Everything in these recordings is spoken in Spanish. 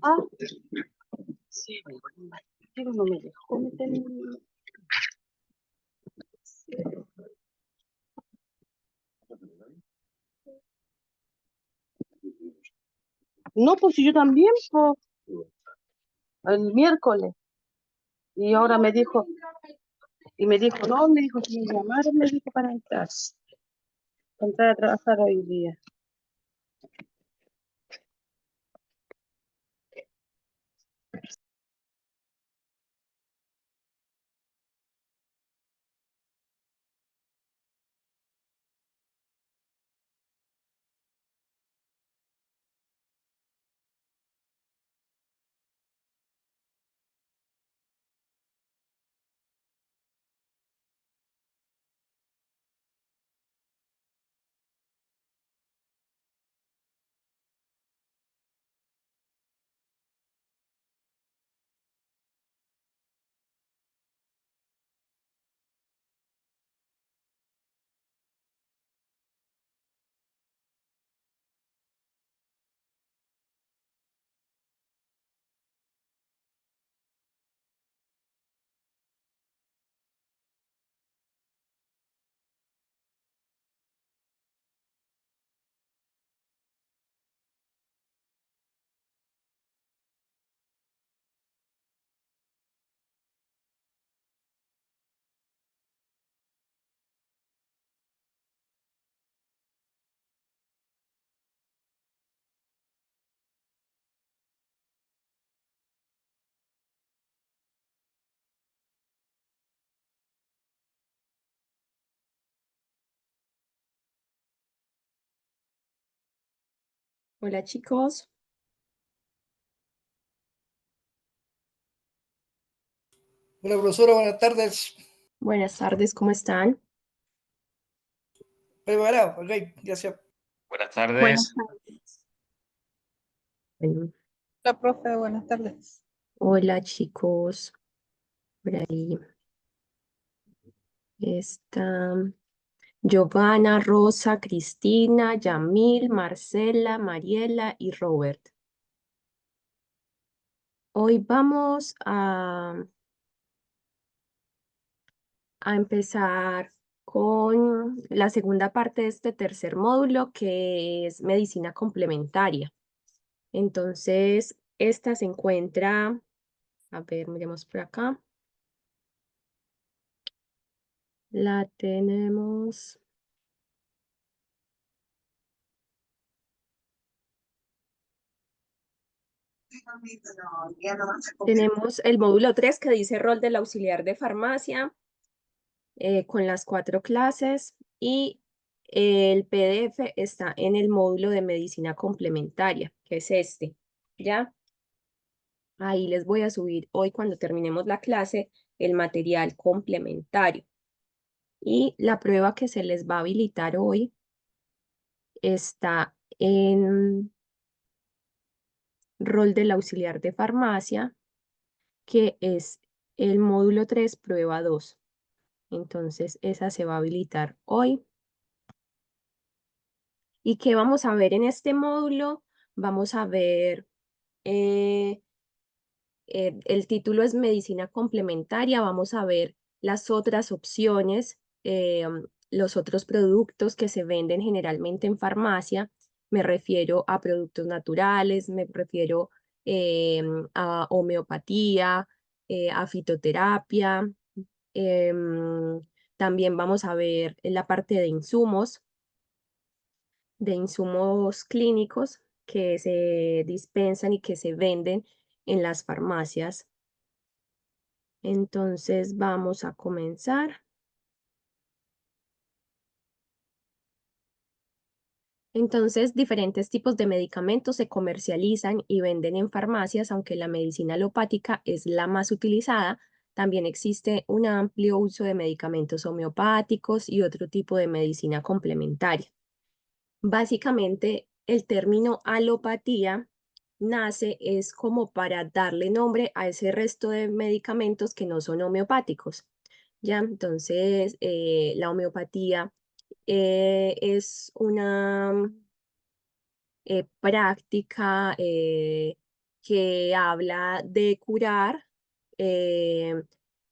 Ah, sí, pero no me dejó meter No, pues yo también, pues, el miércoles. Y ahora me dijo, no, me dijo que me llamaron, me dijo para entrar a trabajar hoy día. Hola chicos, Hola, profesora, buenas tardes. buenas tardes, ¿cómo están? Preparado, ok, gracias. Buenas Buenas tardes. tardes. Bueno, Hola, profe, buenas tardes. hola chicos, por ahí está Giovanna, Rosa, Cristina, Yamil, Marcela, Mariela y Robert. Hoy vamos a empezar con la segunda parte de este tercer módulo, que es medicina complementaria. Entonces, esta se encuentra, a ver, miremos por acá. La tenemos. Tenemos el módulo 3 que dice rol del auxiliar de farmacia con las 4 clases y el PDF está en el módulo de medicina complementaria, que es este, ¿ya? Ahí les voy a subir hoy cuando terminemos la clase el material complementario. Y la prueba que se les va a habilitar hoy está en rol del auxiliar de farmacia que es el módulo 3, prueba 2. Entonces, esa se va a habilitar hoy. ¿Y qué vamos a ver en este módulo? Vamos a ver, el título es Medicina Complementaria. Vamos a ver las otras opciones, los otros productos que se venden generalmente en farmacia. Me refiero a productos naturales, me refiero a homeopatía, a fitoterapia. También vamos a ver la parte de insumos clínicos que se dispensan y que se venden en las farmacias. Entonces vamos a comenzar. Entonces, diferentes tipos de medicamentos se comercializan y venden en farmacias, aunque la medicina alopática es la más utilizada. También existe un amplio uso de medicamentos homeopáticos y otro tipo de medicina complementaria. Básicamente, el término alopatía nace es como para darle nombre a ese resto de medicamentos que no son homeopáticos. ¿Ya? Entonces, la homeopatía es una práctica que habla de curar eh,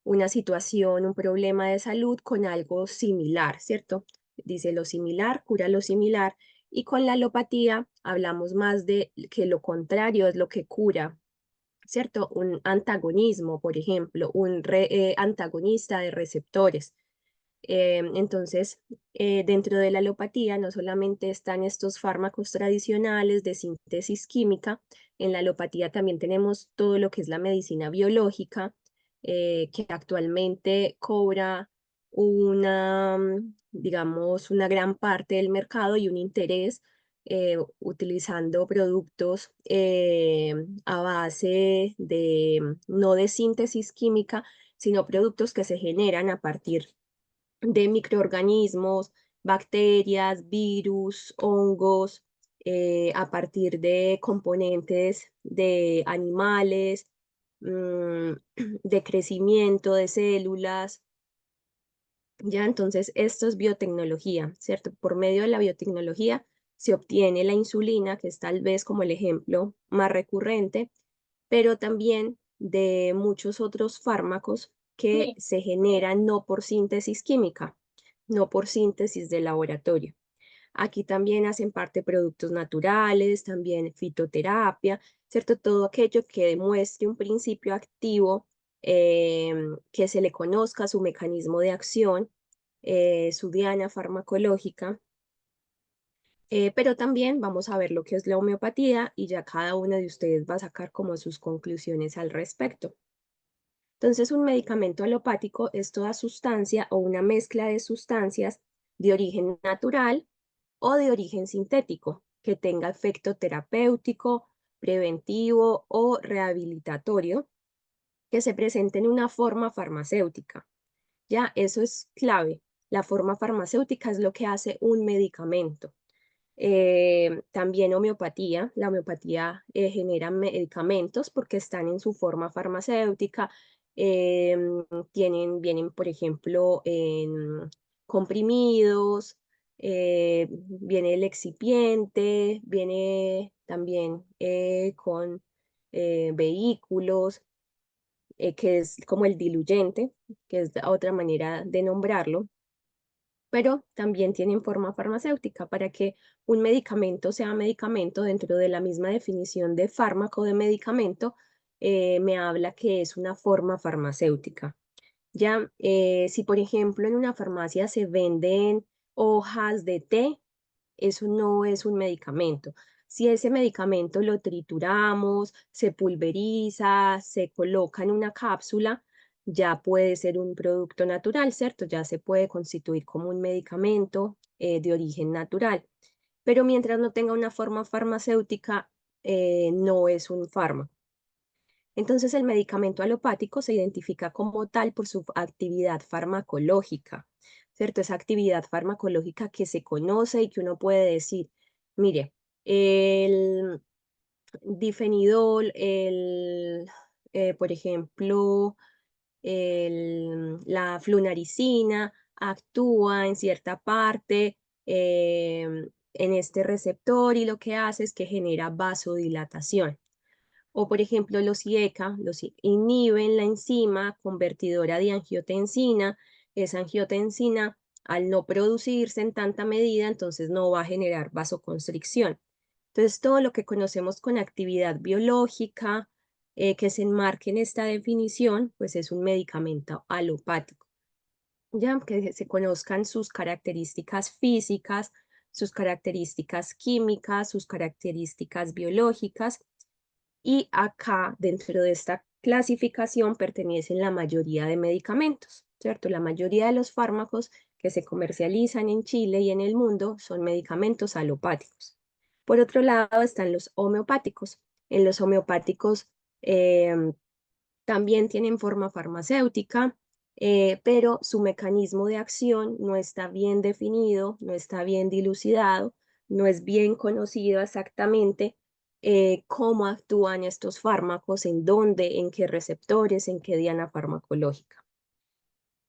una situación, un problema de salud con algo similar, ¿cierto? Dice lo similar, cura lo similar. Y con la alopatía hablamos más de que lo contrario es lo que cura, ¿cierto? Un antagonismo, por ejemplo, un antagonista de receptores. Entonces, dentro de la alopatía no solamente están estos fármacos tradicionales de síntesis química, en la alopatía también tenemos todo lo que es la medicina biológica, que actualmente cobra una, digamos, una gran parte del mercado y un interés utilizando productos a base de, no de síntesis química, sino productos que se generan a partir de microorganismos, bacterias, virus, hongos, a partir de componentes de animales, de crecimiento de células. Ya, entonces, esto es biotecnología, ¿cierto? Por medio de la biotecnología se obtiene la insulina, que es tal vez como el ejemplo más recurrente, pero también de muchos otros fármacos que se generan no por síntesis química, no por síntesis de laboratorio. Aquí también hacen parte productos naturales, también fitoterapia, ¿cierto? Todo aquello que demuestre un principio activo, que se le conozca su mecanismo de acción, su diana farmacológica. Pero también vamos a ver lo que es la homeopatía y ya cada uno de ustedes va a sacar como sus conclusiones al respecto. Entonces, un medicamento alopático es toda sustancia o una mezcla de sustancias de origen natural o de origen sintético que tenga efecto terapéutico, preventivo o rehabilitatorio que se presente en una forma farmacéutica. Ya, eso es clave. La forma farmacéutica es lo que hace un medicamento. También homeopatía. La homeopatía genera medicamentos porque están en su forma farmacéutica. Vienen, por ejemplo, en comprimidos, viene el excipiente, viene también con vehículos, que es como el diluyente, que es otra manera de nombrarlo, pero también tienen forma farmacéutica. Para que un medicamento sea medicamento dentro de la misma definición de fármaco de medicamento, me habla que es una forma farmacéutica. Ya, si por ejemplo en una farmacia se venden hojas de té, eso no es un medicamento. Si ese medicamento lo trituramos, se pulveriza, se coloca en una cápsula, ya puede ser un producto natural, ¿cierto? Ya se puede constituir como un medicamento de origen natural. Pero mientras no tenga una forma farmacéutica, no es un fármaco. Entonces, el medicamento alopático se identifica como tal por su actividad farmacológica, ¿cierto? Esa actividad farmacológica que se conoce y que uno puede decir, mire, el difenidol, por ejemplo, la flunaricina actúa en cierta parte en este receptor y lo que hace es que genera vasodilatación. O por ejemplo, los IECA inhiben la enzima convertidora de angiotensina. Esa angiotensina, al no producirse en tanta medida, entonces no va a generar vasoconstricción. Entonces, todo lo que conocemos con actividad biológica, que se enmarque en esta definición, pues es un medicamento alopático. Ya que se conozcan sus características físicas, sus características químicas, sus características biológicas, y acá dentro de esta clasificación pertenecen la mayoría de medicamentos, ¿cierto? La mayoría de los fármacos que se comercializan en Chile y en el mundo son medicamentos alopáticos. Por otro lado están los homeopáticos. En los homeopáticos también tienen forma farmacéutica, pero su mecanismo de acción no está bien definido, no está bien dilucidado, no es bien conocido exactamente cómo actúan estos fármacos, en dónde, en qué receptores, en qué diana farmacológica.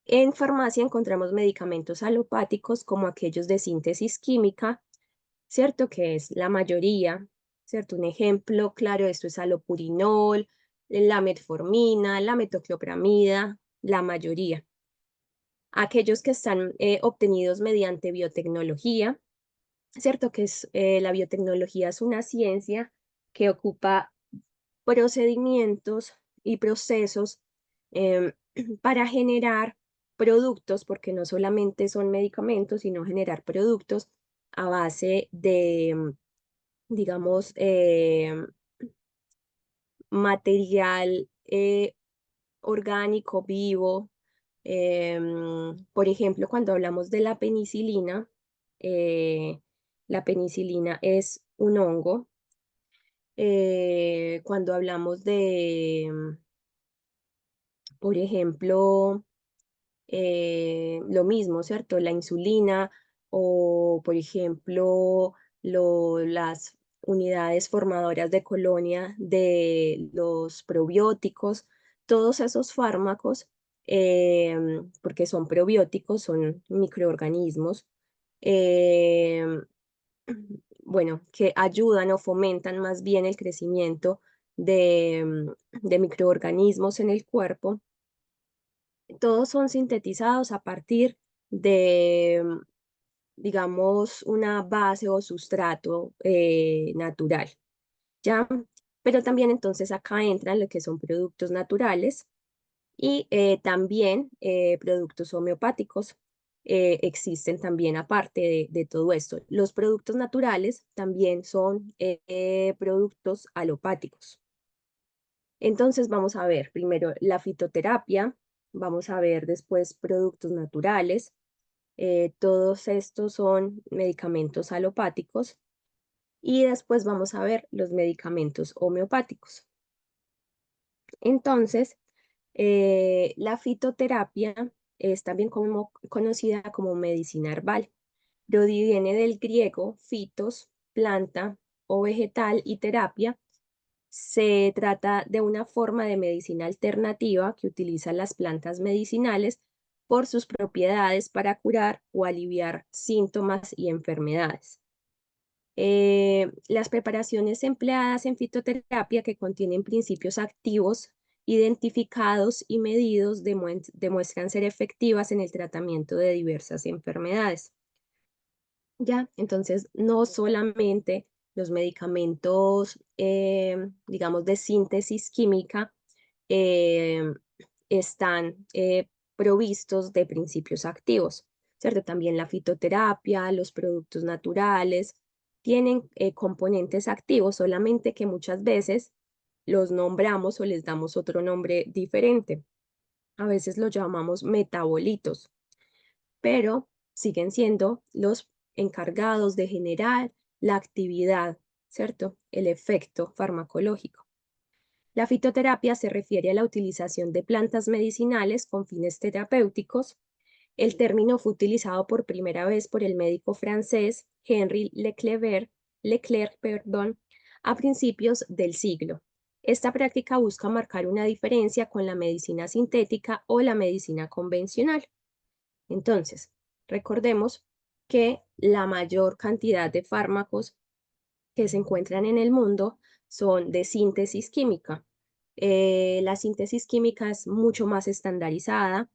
En farmacia encontramos medicamentos alopáticos como aquellos de síntesis química, ¿cierto? Que es la mayoría, ¿cierto? Un ejemplo claro de esto es alopurinol, la metformina, la metoclopramida, la mayoría. Aquellos que están obtenidos mediante biotecnología, ¿cierto? Que es, la biotecnología es una ciencia que ocupa procedimientos y procesos em, para generar productos, porque no solamente son medicamentos, sino generar productos a base de, digamos, material orgánico vivo. Por ejemplo, cuando hablamos de la penicilina es un hongo. Cuando hablamos de, por ejemplo, lo mismo, ¿cierto? La insulina o, por ejemplo, las unidades formadoras de colonia de los probióticos, todos esos fármacos, porque son probióticos, son microorganismos, em, bueno, que ayudan o fomentan más bien el crecimiento de microorganismos en el cuerpo. Todos son sintetizados a partir de, digamos, una base o sustrato natural, ¿ya? Pero también entonces acá entran lo que son productos naturales y también productos homeopáticos. Existen también aparte de todo esto. Los productos naturales también son productos alopáticos. Entonces vamos a ver primero la fitoterapia, vamos a ver después productos naturales. Todos estos son medicamentos alopáticos y después vamos a ver los medicamentos homeopáticos. Entonces, la fitoterapia es también conocida como medicina herbal. Proviene del griego fitos, planta o vegetal, y terapia. Se trata de una forma de medicina alternativa que utiliza las plantas medicinales por sus propiedades para curar o aliviar síntomas y enfermedades. Las preparaciones empleadas en fitoterapia que contienen principios activos identificados y medidos demuestran ser efectivas en el tratamiento de diversas enfermedades. Ya, entonces no solamente los medicamentos, digamos, de síntesis química están provistos de principios activos, ¿cierto? También la fitoterapia, los productos naturales tienen componentes activos, solamente que muchas veces los nombramos o les damos otro nombre diferente. A veces los llamamos metabolitos, pero siguen siendo los encargados de generar la actividad, ¿cierto? El efecto farmacológico. La fitoterapia se refiere a la utilización de plantas medicinales con fines terapéuticos. El término fue utilizado por primera vez por el médico francés Henri Leclerc, a principios del siglo. Esta práctica busca marcar una diferencia con la medicina sintética o la medicina convencional. Entonces, recordemos que la mayor cantidad de fármacos que se encuentran en el mundo son de síntesis química. La síntesis química es mucho más estandarizada.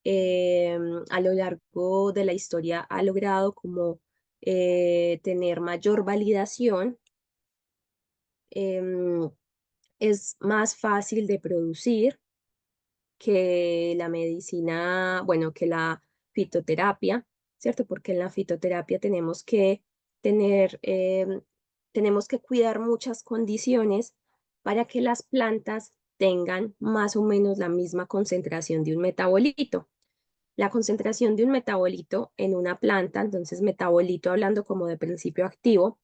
A lo largo de la historia ha logrado como tener mayor validación. em, es más fácil de producir que la medicina, bueno, que la fitoterapia, ¿cierto? Porque en la fitoterapia tenemos que tener, tenemos que cuidar muchas condiciones para que las plantas tengan más o menos la misma concentración de un metabolito. La concentración de un metabolito en una planta, entonces metabolito hablando como de principio activo,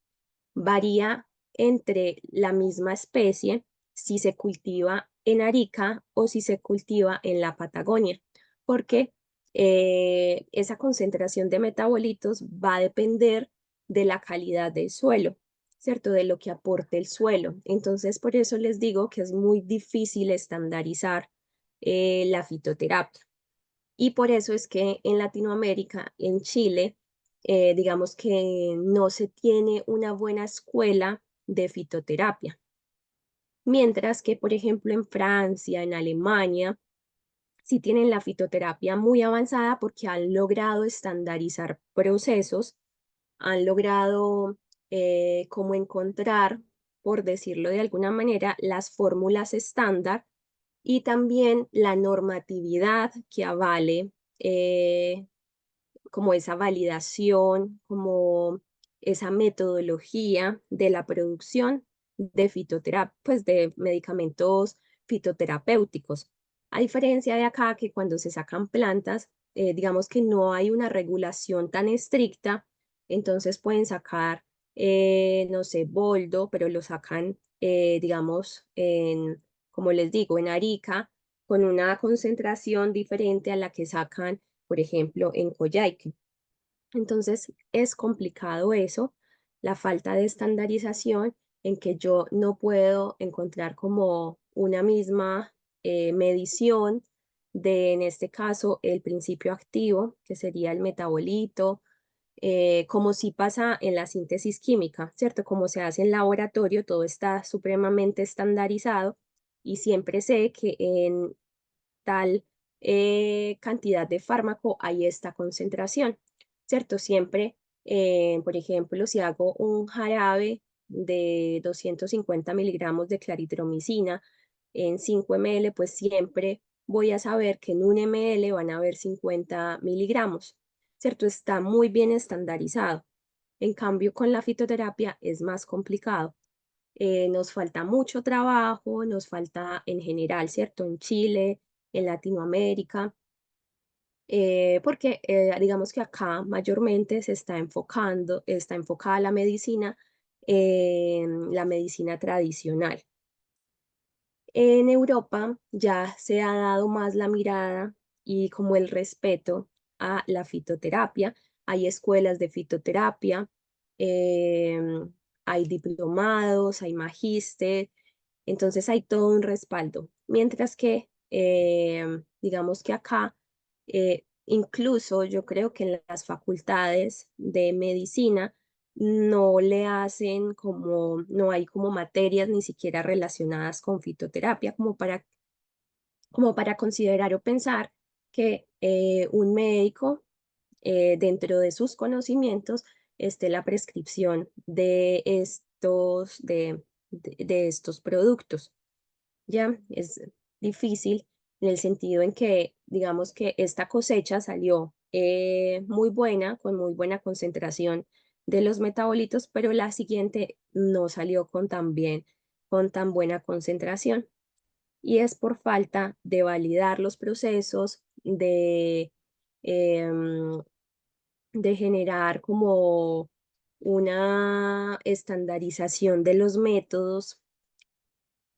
varía entre la misma especie si se cultiva en Arica o si se cultiva en la Patagonia, porque esa concentración de metabolitos va a depender de la calidad del suelo, ¿cierto? De lo que aporte el suelo. Entonces, por eso les digo que es muy difícil estandarizar la fitoterapia. Y por eso es que en Latinoamérica, en Chile, digamos que no se tiene una buena escuela de fitoterapia. Mientras que, por ejemplo, en Francia, en Alemania, sí tienen la fitoterapia muy avanzada porque han logrado estandarizar procesos, han logrado como encontrar, por decirlo de alguna manera, las fórmulas estándar y también la normatividad que avale como esa validación, como esa metodología de la producción de fitoterapia, pues de medicamentos fitoterapéuticos. A diferencia de acá, que cuando se sacan plantas, digamos que no hay una regulación tan estricta, entonces pueden sacar, no sé, boldo, pero lo sacan, digamos, como les digo, en Arica, con una concentración diferente a la que sacan, por ejemplo, en Coyhaique. Entonces es complicado eso, la falta de estandarización en que yo no puedo encontrar como una misma medición de, en este caso, el principio activo, que sería el metabolito, como si pasa en la síntesis química, ¿cierto? Como se hace en laboratorio, todo está supremamente estandarizado y siempre sé que en tal cantidad de fármaco hay esta concentración, ¿cierto? Siempre, por ejemplo, si hago un jarabe de 250 miligramos de claritromicina en 5 ml, pues siempre voy a saber que en 1 ml van a haber 50 miligramos, ¿cierto? Está muy bien estandarizado. En cambio, con la fitoterapia es más complicado. Nos falta mucho trabajo, nos falta en general, ¿cierto? En Chile, en Latinoamérica, porque digamos que acá mayormente se está enfocando, está enfocada la medicina en la medicina tradicional. En Europa ya se ha dado más la mirada y como el respeto a la fitoterapia. Hay escuelas de fitoterapia, hay diplomados, hay magíster, entonces hay todo un respaldo. Mientras que, digamos que acá, incluso yo creo que en las facultades de medicina no le hacen como, no hay como materias ni siquiera relacionadas con fitoterapia como para considerar o pensar que un médico dentro de sus conocimientos esté la prescripción de estos productos. Ya es difícil en el sentido en que, digamos que esta cosecha salió muy buena, con muy buena concentración de los metabolitos, pero la siguiente no salió con tan buena concentración. Y es por falta de validar los procesos, em, de generar como una estandarización de los métodos,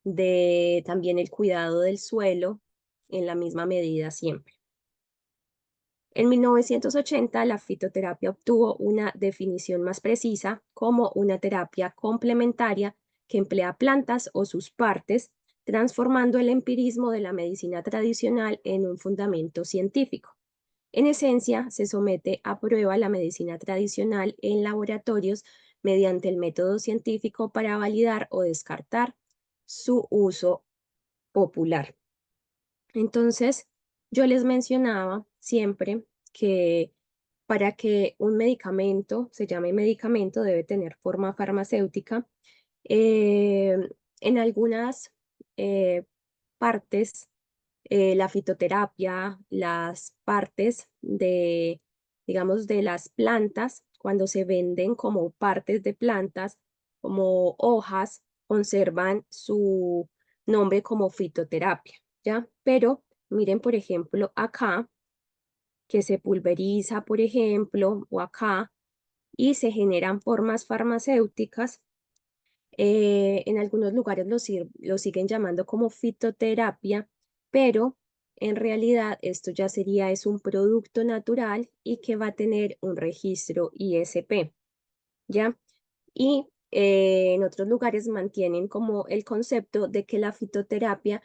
de también el cuidado del suelo en la misma medida siempre. En 1980, la fitoterapia obtuvo una definición más precisa como una terapia complementaria que emplea plantas o sus partes, transformando el empirismo de la medicina tradicional en un fundamento científico. En esencia, se somete a prueba la medicina tradicional en laboratorios mediante el método científico para validar o descartar su uso popular. Entonces, yo les mencionaba siempre que para que un medicamento se llame medicamento debe tener forma farmacéutica. Eh, en algunas partes, la fitoterapia, las partes de, digamos, de las plantas, cuando se venden como partes de plantas, como hojas, conservan su nombre como fitoterapia, ¿ya? Pero miren, por ejemplo, acá, que se pulveriza, por ejemplo, o acá, y se generan formas farmacéuticas. En algunos lugares lo siguen llamando como fitoterapia, pero en realidad esto ya es un producto natural y que va a tener un registro ISP, ¿ya? Y en otros lugares mantienen como el concepto de que la fitoterapia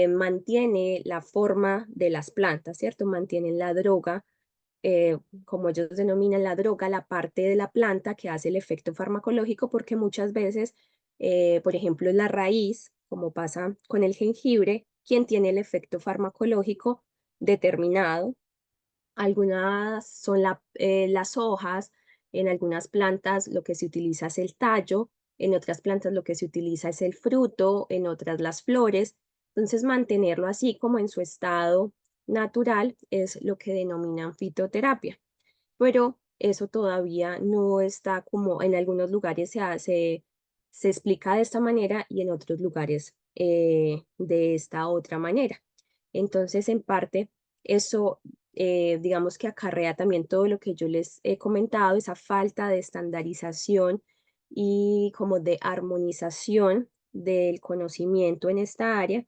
mantiene la forma de las plantas, ¿cierto? Mantienen la droga, como ellos denominan la droga, la parte de la planta que hace el efecto farmacológico, porque muchas veces, por ejemplo, es la raíz, como pasa con el jengibre, quien tiene el efecto farmacológico determinado. Algunas son las hojas, en algunas plantas lo que se utiliza es el tallo, en otras plantas lo que se utiliza es el fruto, en otras las flores. Entonces, mantenerlo así como en su estado natural es lo que denominan fitoterapia. Pero eso todavía no está como en algunos lugares se explica de esta manera y en otros lugares de esta otra manera. Entonces, en parte, eso digamos que acarrea también todo lo que yo les he comentado, esa falta de estandarización y como de armonización del conocimiento en esta área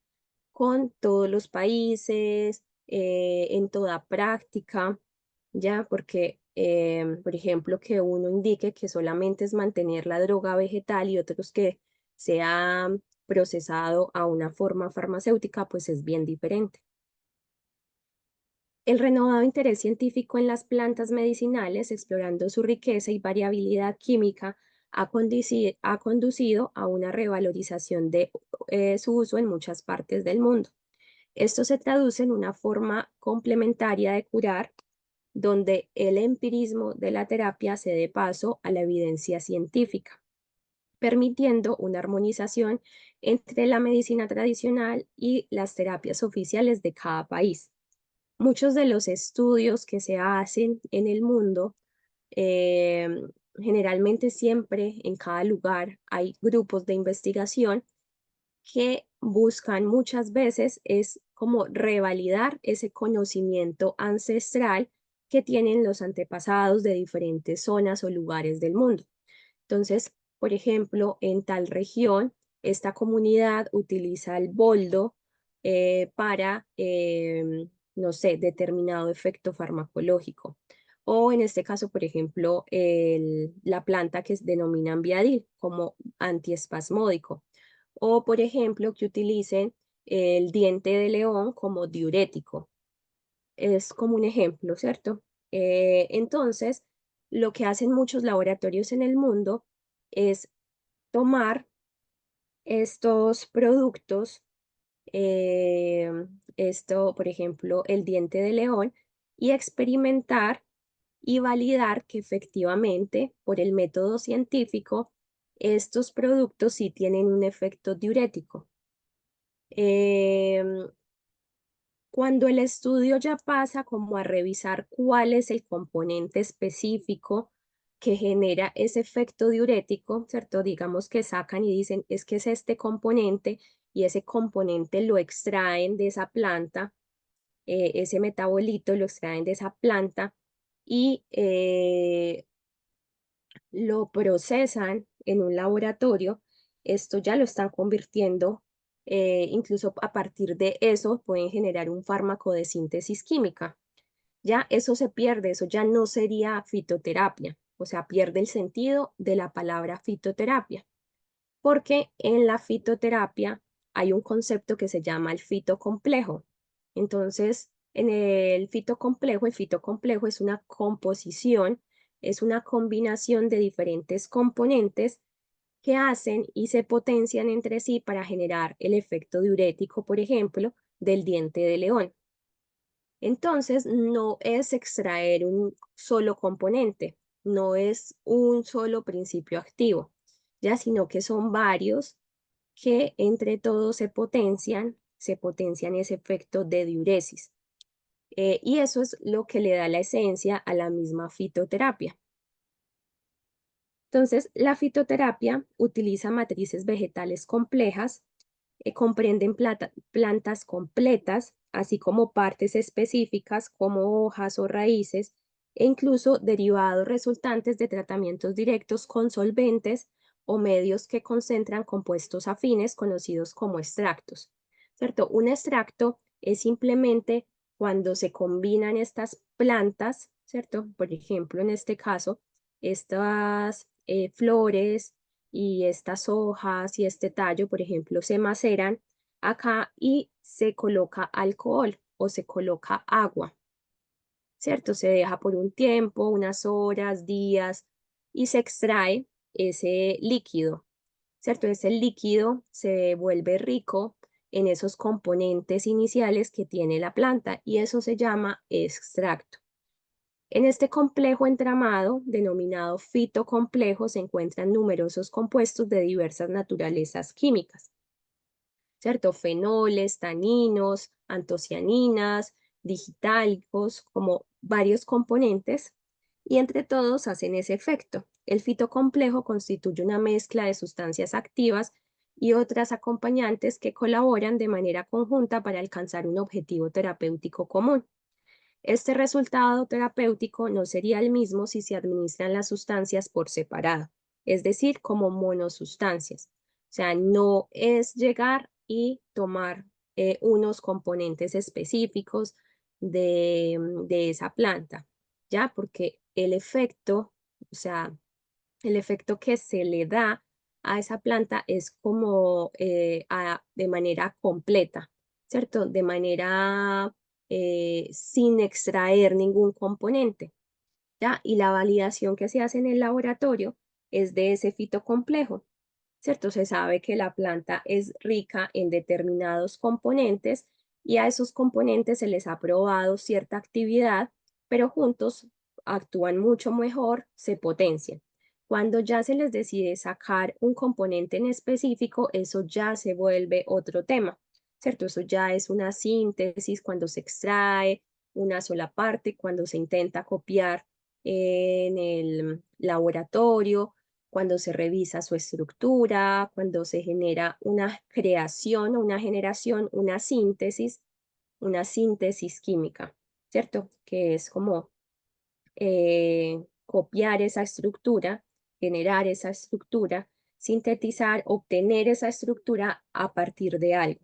con todos los países, en toda práctica, ¿ya? Porque, por ejemplo, que uno indique que solamente es mantener la droga vegetal y otros que sea procesado a una forma farmacéutica, pues es bien diferente. El renovado interés científico en las plantas medicinales, explorando su riqueza y variabilidad química, ha conducido a una revalorización de su uso en muchas partes del mundo. Esto se traduce en una forma complementaria de curar, donde el empirismo de la terapia cede paso a la evidencia científica, permitiendo una armonización entre la medicina tradicional y las terapias oficiales de cada país. Muchos de los estudios que se hacen en el mundo, eh, generalmente siempre en cada lugar hay grupos de investigación que buscan muchas veces es como revalidar ese conocimiento ancestral que tienen los antepasados de diferentes zonas o lugares del mundo. Entonces, por ejemplo, en tal región, esta comunidad utiliza el boldo para, no sé, determinado efecto farmacológico. O en este caso, por ejemplo, la planta que denominan viadil como antiespasmódico. O, por ejemplo, que utilicen el diente de león como diurético. Es como un ejemplo, ¿cierto? Entonces, lo que hacen muchos laboratorios en el mundo es tomar estos productos, esto, por ejemplo, el diente de león, y experimentar y validar que efectivamente, por el método científico, estos productos sí tienen un efecto diurético. Cuando el estudio ya pasa como a revisar cuál es el componente específico que genera ese efecto diurético, ¿cierto? Digamos que sacan y dicen, es que es este componente y ese componente lo extraen de esa planta, ese metabolito lo extraen de esa planta y lo procesan en un laboratorio, esto ya lo están convirtiendo, incluso a partir de eso pueden generar un fármaco de síntesis química. Ya eso se pierde, eso ya no sería fitoterapia, o sea, pierde el sentido de la palabra fitoterapia. porque en la fitoterapia hay un concepto que se llama el fitocomplejo. Entonces, en el fitocomplejo es una composición, es una combinación de diferentes componentes que hacen y se potencian entre sí para generar el efecto diurético, por ejemplo, del diente de león. Entonces, no es extraer un solo componente, no es un solo principio activo, ya, sino que son varios que entre todos se potencian ese efecto de diuresis. Y eso es lo que le da la esencia a la misma fitoterapia. Entonces, la fitoterapia utiliza matrices vegetales complejas, comprenden plantas completas, así como partes específicas como hojas o raíces, e incluso derivados resultantes de tratamientos directos con solventes o medios que concentran compuestos afines conocidos como extractos. ¿Cierto? Un extracto es simplemente cuando se combinan estas plantas, ¿cierto? Por ejemplo, en este caso, estas flores y estas hojas y este tallo, por ejemplo, se maceran acá y se coloca alcohol o se coloca agua, ¿cierto? Se deja por un tiempo, unas horas, días, y se extrae ese líquido, ¿cierto? Ese líquido se vuelve rico en esos componentes iniciales que tiene la planta y eso se llama extracto. En este complejo entramado, denominado fitocomplejo, se encuentran numerosos compuestos de diversas naturalezas químicas, ¿cierto? Fenoles, taninos, antocianinas, digitálicos, como varios componentes, y entre todos hacen ese efecto. El fitocomplejo constituye una mezcla de sustancias activas y otras acompañantes que colaboran de manera conjunta para alcanzar un objetivo terapéutico común. Este resultado terapéutico no sería el mismo si se administran las sustancias por separado, es decir, como monosustancias. O sea, no es llegar y tomar unos componentes específicos de esa planta, ¿ya? Porque el efecto, o sea, el efecto que se le da a esa planta es como de manera completa, ¿cierto? De manera sin extraer ningún componente, ¿ya? Y la validación que se hace en el laboratorio es de ese fitocomplejo, ¿cierto? Se sabe que la planta es rica en determinados componentes y a esos componentes se les ha probado cierta actividad, pero juntos actúan mucho mejor, se potencian. Cuando ya se les decide sacar un componente en específico, eso ya se vuelve otro tema, ¿cierto? Eso ya es una síntesis cuando se extrae una sola parte, cuando se intenta copiar en el laboratorio, cuando se revisa su estructura, cuando se genera una creación o una generación, una síntesis química, ¿cierto? Que es como copiar esa estructura, generar esa estructura, sintetizar, obtener esa estructura a partir de algo.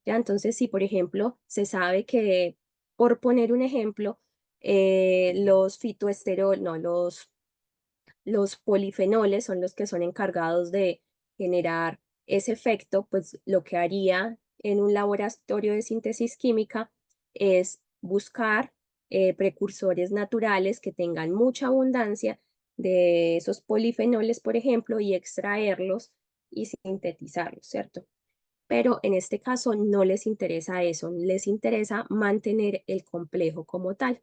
¿Ya? Entonces, si por ejemplo se sabe que, por poner un ejemplo, los fitoesterol, no, los polifenoles son los que son encargados de generar ese efecto, pues lo que haría en un laboratorio de síntesis química es buscar precursores naturales que tengan mucha abundancia de esos polifenoles, por ejemplo, y extraerlos y sintetizarlos, ¿cierto? Pero en este caso no les interesa eso, les interesa mantener el complejo como tal.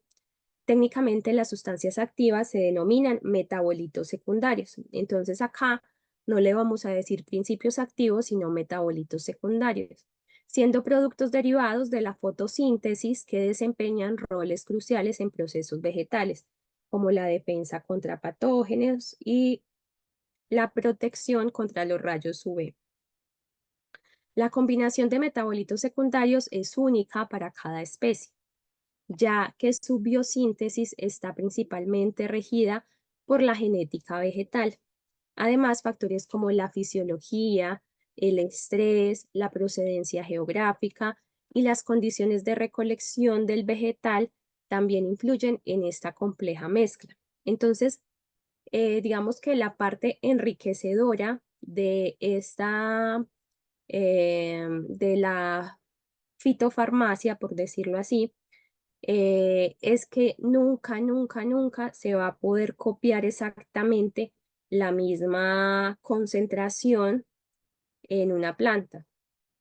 Técnicamente las sustancias activas se denominan metabolitos secundarios. Entonces acá no le vamos a decir principios activos, sino metabolitos secundarios, siendo productos derivados de la fotosíntesis que desempeñan roles cruciales en procesos vegetales, como la defensa contra patógenos y la protección contra los rayos UV. La combinación de metabolitos secundarios es única para cada especie, ya que su biosíntesis está principalmente regida por la genética vegetal. Además, factores como la fisiología, el estrés, la procedencia geográfica y las condiciones de recolección del vegetal también influyen en esta compleja mezcla. Entonces, digamos que la parte enriquecedora de de la fitofarmacia, por decirlo así, es que nunca, nunca, nunca se va a poder copiar exactamente la misma concentración en una planta,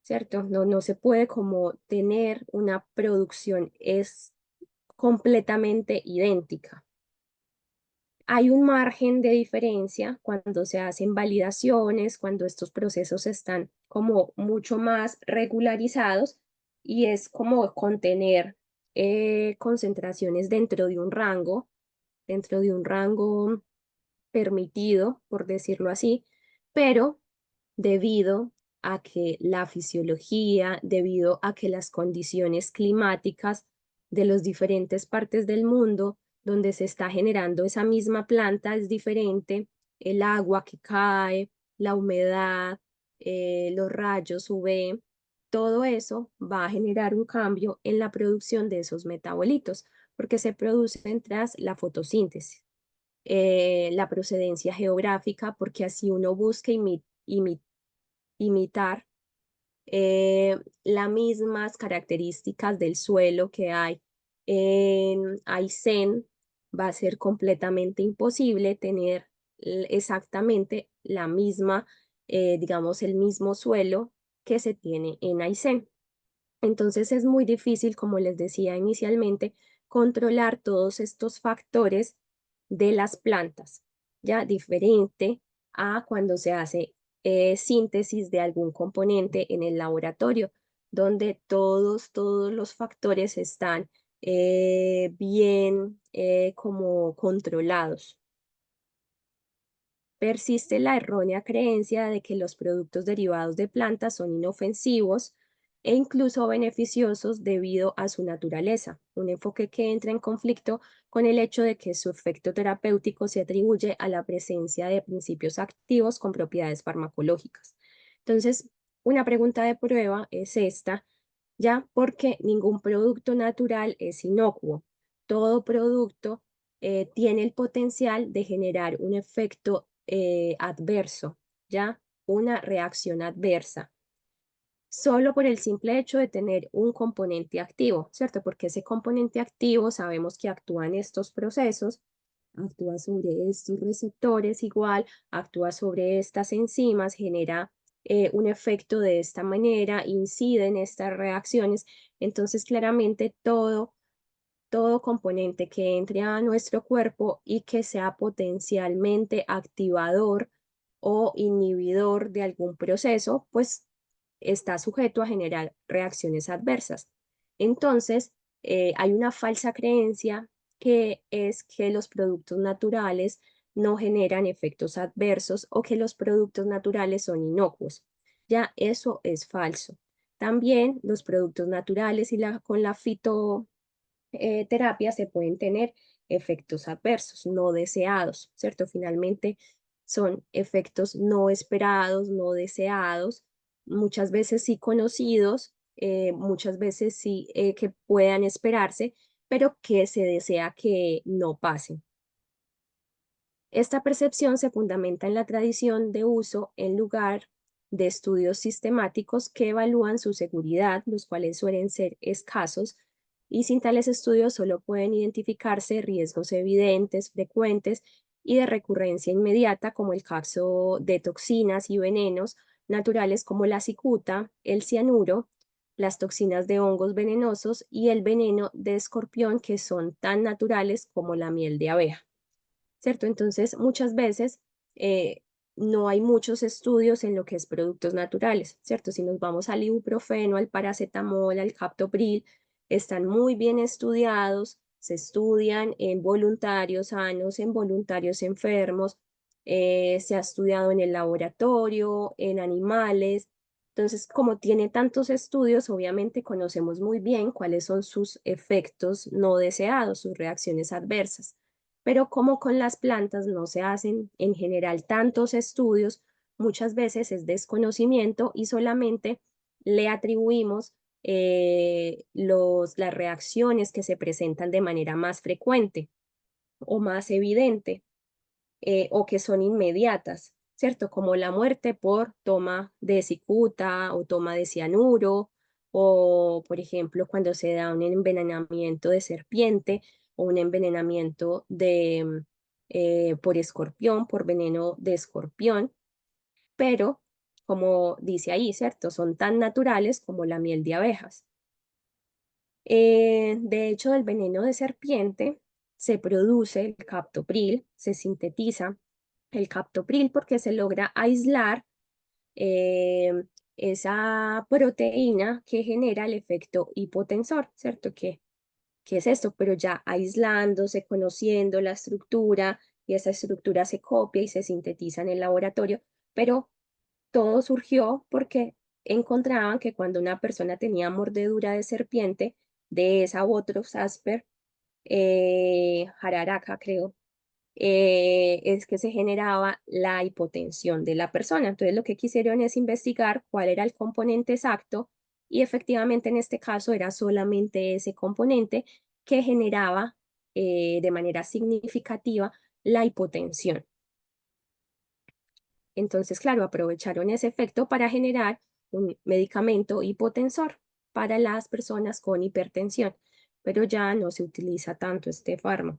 ¿cierto? No, no se puede como tener una producción es completamente idéntica. Hay un margen de diferencia cuando se hacen validaciones, cuando estos procesos están como mucho más regularizados y es como contener concentraciones dentro de un rango permitido, por decirlo así, pero debido a que la fisiología, debido a que las condiciones climáticas de las diferentes partes del mundo donde se está generando esa misma planta es diferente, el agua que cae, la humedad, los rayos UV, todo eso va a generar un cambio en la producción de esos metabolitos, porque se producen tras la fotosíntesis. La procedencia geográfica, porque así uno busca imitar las mismas características del suelo que hay en Aysén, va a ser completamente imposible tener exactamente la misma, digamos, el mismo suelo que se tiene en Aysén. Entonces es muy difícil, como les decía inicialmente, controlar todos estos factores de las plantas, ya diferente a cuando se hace síntesis de algún componente en el laboratorio, donde todos los factores están bien como controlados. Persiste la errónea creencia de que los productos derivados de plantas son inofensivos e incluso beneficiosos debido a su naturaleza, un enfoque que entra en conflicto con el hecho de que su efecto terapéutico se atribuye a la presencia de principios activos con propiedades farmacológicas. Entonces, una pregunta de prueba es esta, ya porque ningún producto natural es inocuo. Todo producto tiene el potencial de generar un efecto adverso, ¿ya? Una reacción adversa, solo por el simple hecho de tener un componente activo, ¿cierto? Porque ese componente activo sabemos que actúa en estos procesos, actúa sobre estos receptores igual, actúa sobre estas enzimas, genera un efecto de esta manera, incide en estas reacciones. Entonces, claramente todo componente que entre a nuestro cuerpo y que sea potencialmente activador o inhibidor de algún proceso, pues está sujeto a generar reacciones adversas. Entonces, hay una falsa creencia que es que los productos naturales no generan efectos adversos o que los productos naturales son inocuos. Ya eso es falso. También los productos naturales y con la terapia se pueden tener efectos adversos no deseados, ¿cierto? Finalmente son efectos no esperados, no deseados, muchas veces sí conocidos, muchas veces sí que puedan esperarse, pero que se desea que no pasen. Esta percepción se fundamenta en la tradición de uso en lugar de estudios sistemáticos que evalúan su seguridad, los cuales suelen ser escasos, y sin tales estudios solo pueden identificarse riesgos evidentes, frecuentes y de recurrencia inmediata, como el caso de toxinas y venenos naturales como la cicuta, el cianuro, las toxinas de hongos venenosos y el veneno de escorpión, que son tan naturales como la miel de abeja. ¿Cierto? Entonces, muchas veces eh, no hay muchos estudios en lo que es productos naturales, ¿cierto? Si nos vamos al ibuprofeno, al paracetamol, al captopril, están muy bien estudiados, se estudian en voluntarios sanos, en voluntarios enfermos, se ha estudiado en el laboratorio, en animales. Entonces, como tiene tantos estudios, obviamente conocemos muy bien cuáles son sus efectos no deseados, sus reacciones adversas. Pero como con las plantas no se hacen en general tantos estudios, muchas veces es desconocimiento y solamente le atribuimos las reacciones que se presentan de manera más frecuente o más evidente o que son inmediatas, ¿cierto? Como la muerte por toma de cicuta o toma de cianuro, o por ejemplo cuando se da un envenenamiento de serpiente o un envenenamiento por escorpión, por veneno de escorpión, pero como dice ahí, ¿cierto? Son tan naturales como la miel de abejas. De hecho, del veneno de serpiente se produce el captopril, se sintetiza el captopril porque se logra aislar eh, esa proteína que genera el efecto hipotensor, ¿cierto? ¿Qué es esto? Pero ya aislándose, conociendo la estructura, y esa estructura se copia y se sintetiza en el laboratorio, pero todo surgió porque encontraban que cuando una persona tenía mordedura de serpiente, de esa u otros asper, jararaca creo, es que se generaba la hipotensión de la persona. Entonces lo que quisieron es investigar cuál era el componente exacto y efectivamente en este caso era solamente ese componente que generaba de manera significativa la hipotensión. Entonces, claro, aprovecharon ese efecto para generar un medicamento hipotensor para las personas con hipertensión, pero ya no se utiliza tanto este fármaco.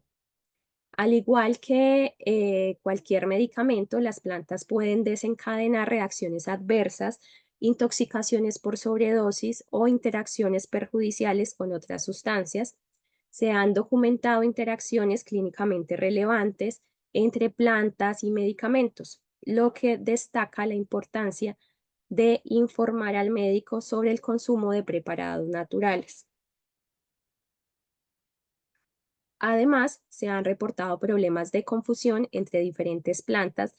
Al igual que cualquier medicamento, las plantas pueden desencadenar reacciones adversas, intoxicaciones por sobredosis o interacciones perjudiciales con otras sustancias. Se han documentado interacciones clínicamente relevantes entre plantas y medicamentos, lo que destaca la importancia de informar al médico sobre el consumo de preparados naturales. Además, se han reportado problemas de confusión entre diferentes plantas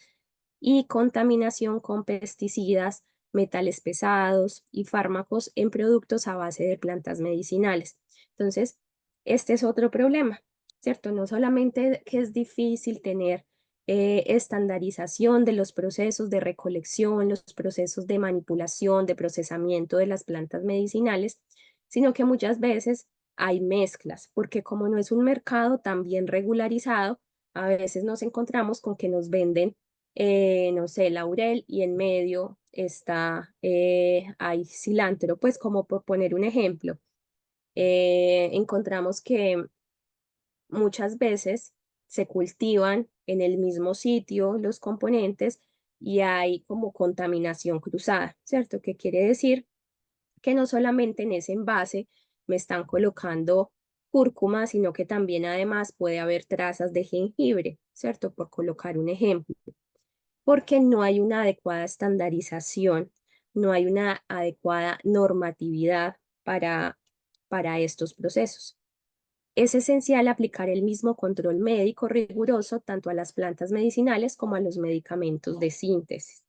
y contaminación con pesticidas, metales pesados y fármacos en productos a base de plantas medicinales. Entonces, este es otro problema, ¿cierto? No solamente que es difícil tener estandarización de los procesos de recolección, los procesos de manipulación, de procesamiento de las plantas medicinales, sino que muchas veces hay mezclas, porque como no es un mercado tan bien regularizado, a veces nos encontramos con que nos venden, no sé, laurel y en medio está, hay cilantro, pues como por poner un ejemplo. Encontramos que muchas veces se cultivan en el mismo sitio los componentes y hay como contaminación cruzada, ¿cierto? ¿Qué quiere decir? Que no solamente en ese envase me están colocando cúrcuma, sino que también además puede haber trazas de jengibre, ¿cierto? Por colocar un ejemplo, porque no hay una adecuada estandarización, no hay una adecuada normatividad para estos procesos. Es esencial aplicar el mismo control médico riguroso tanto a las plantas medicinales como a los medicamentos de síntesis.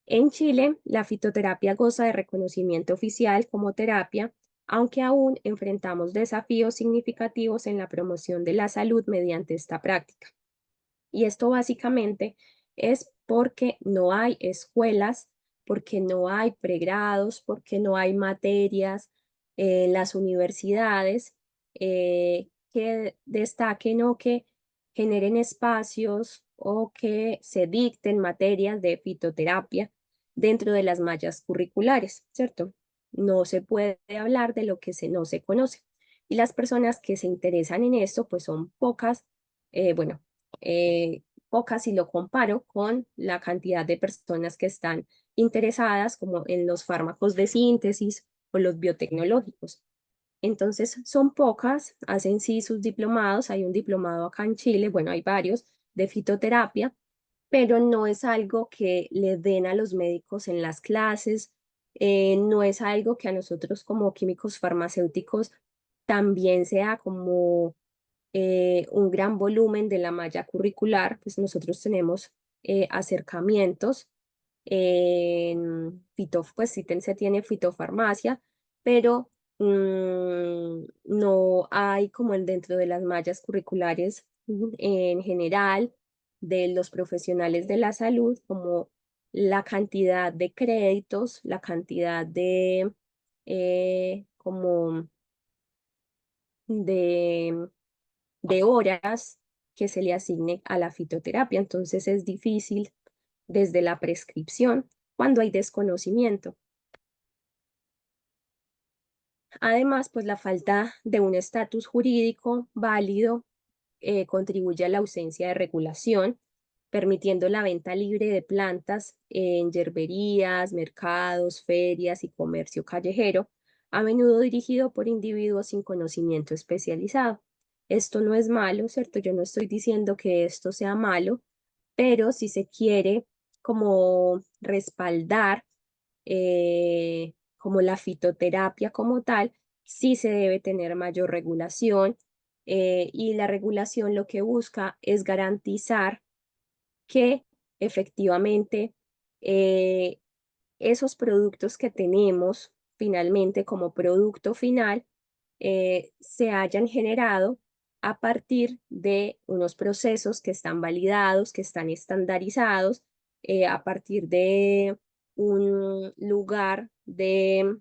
En Chile, la fitoterapia goza de reconocimiento oficial como terapia, aunque aún enfrentamos desafíos significativos en la promoción de la salud mediante esta práctica. Y esto básicamente es porque no hay escuelas, porque no hay pregrados, porque no hay materias en las universidades que destaquen o que generen espacios o que se dicten materias de fitoterapia dentro de las mallas curriculares, ¿cierto? No se puede hablar de lo que no se conoce. Y las personas que se interesan en esto, pues son pocas, bueno, pocas si lo comparo con la cantidad de personas que están interesadas como en los fármacos de síntesis o los biotecnológicos. Entonces son pocas, hacen sí sus diplomados, hay un diplomado acá en Chile, bueno, hay varios de fitoterapia, pero no es algo que le den a los médicos en las clases, no es algo que a nosotros como químicos farmacéuticos también sea como un gran volumen de la malla curricular, pues nosotros tenemos acercamientos pues sí se tiene fitofarmacia, pero no hay como dentro de las mallas curriculares en general de los profesionales de la salud, como la cantidad de créditos, la cantidad de como de horas que se le asigne a la fitoterapia. Entonces es difícil desde la prescripción cuando hay desconocimiento. Además, pues la falta de un estatus jurídico válido contribuye a la ausencia de regulación, permitiendo la venta libre de plantas en yerberías, mercados, ferias y comercio callejero, a menudo dirigido por individuos sin conocimiento especializado. Esto no es malo, ¿cierto? Yo no estoy diciendo que esto sea malo, pero si se quiere como respaldar como la fitoterapia como tal, sí se debe tener mayor regulación, y la regulación lo que busca es garantizar que efectivamente eh, esos productos que tenemos finalmente como producto final se hayan generado a partir de unos procesos que están validados, que están estandarizados, a partir de un lugar de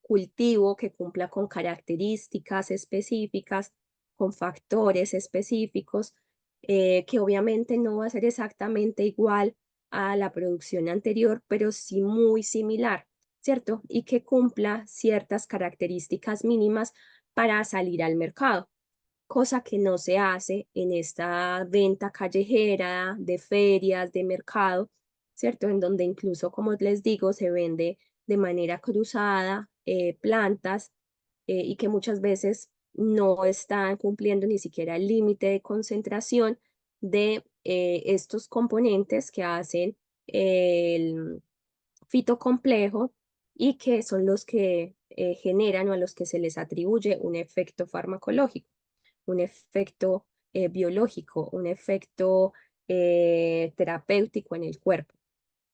cultivo que cumpla con características específicas, con factores específicos, que obviamente no va a ser exactamente igual a la producción anterior, pero sí muy similar, ¿cierto? Y que cumpla ciertas características mínimas para salir al mercado, cosa que no se hace en esta venta callejera de ferias, de mercado, ¿cierto? En donde incluso, como les digo, se vende de manera cruzada plantas y que muchas veces no están cumpliendo ni siquiera el límite de concentración de estos componentes que hacen el fitocomplejo y que son los que generan o a los que se les atribuye un efecto farmacológico, un efecto biológico, un efecto terapéutico en el cuerpo.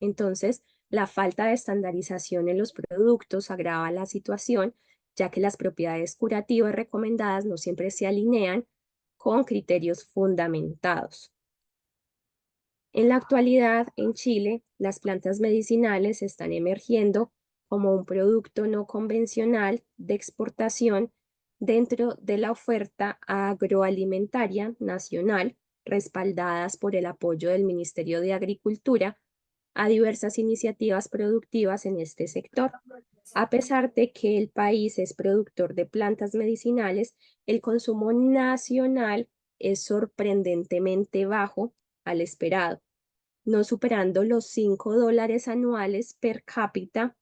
Entonces, la falta de estandarización en los productos agrava la situación, ya que las propiedades curativas recomendadas no siempre se alinean con criterios fundamentados. En la actualidad, en Chile, las plantas medicinales están emergiendo como un producto no convencional de exportación dentro de la oferta agroalimentaria nacional, respaldadas por el apoyo del Ministerio de Agricultura a diversas iniciativas productivas en este sector. A pesar de que el país es productor de plantas medicinales, el consumo nacional es sorprendentemente bajo al esperado, no superando los $5 anuales per cápita,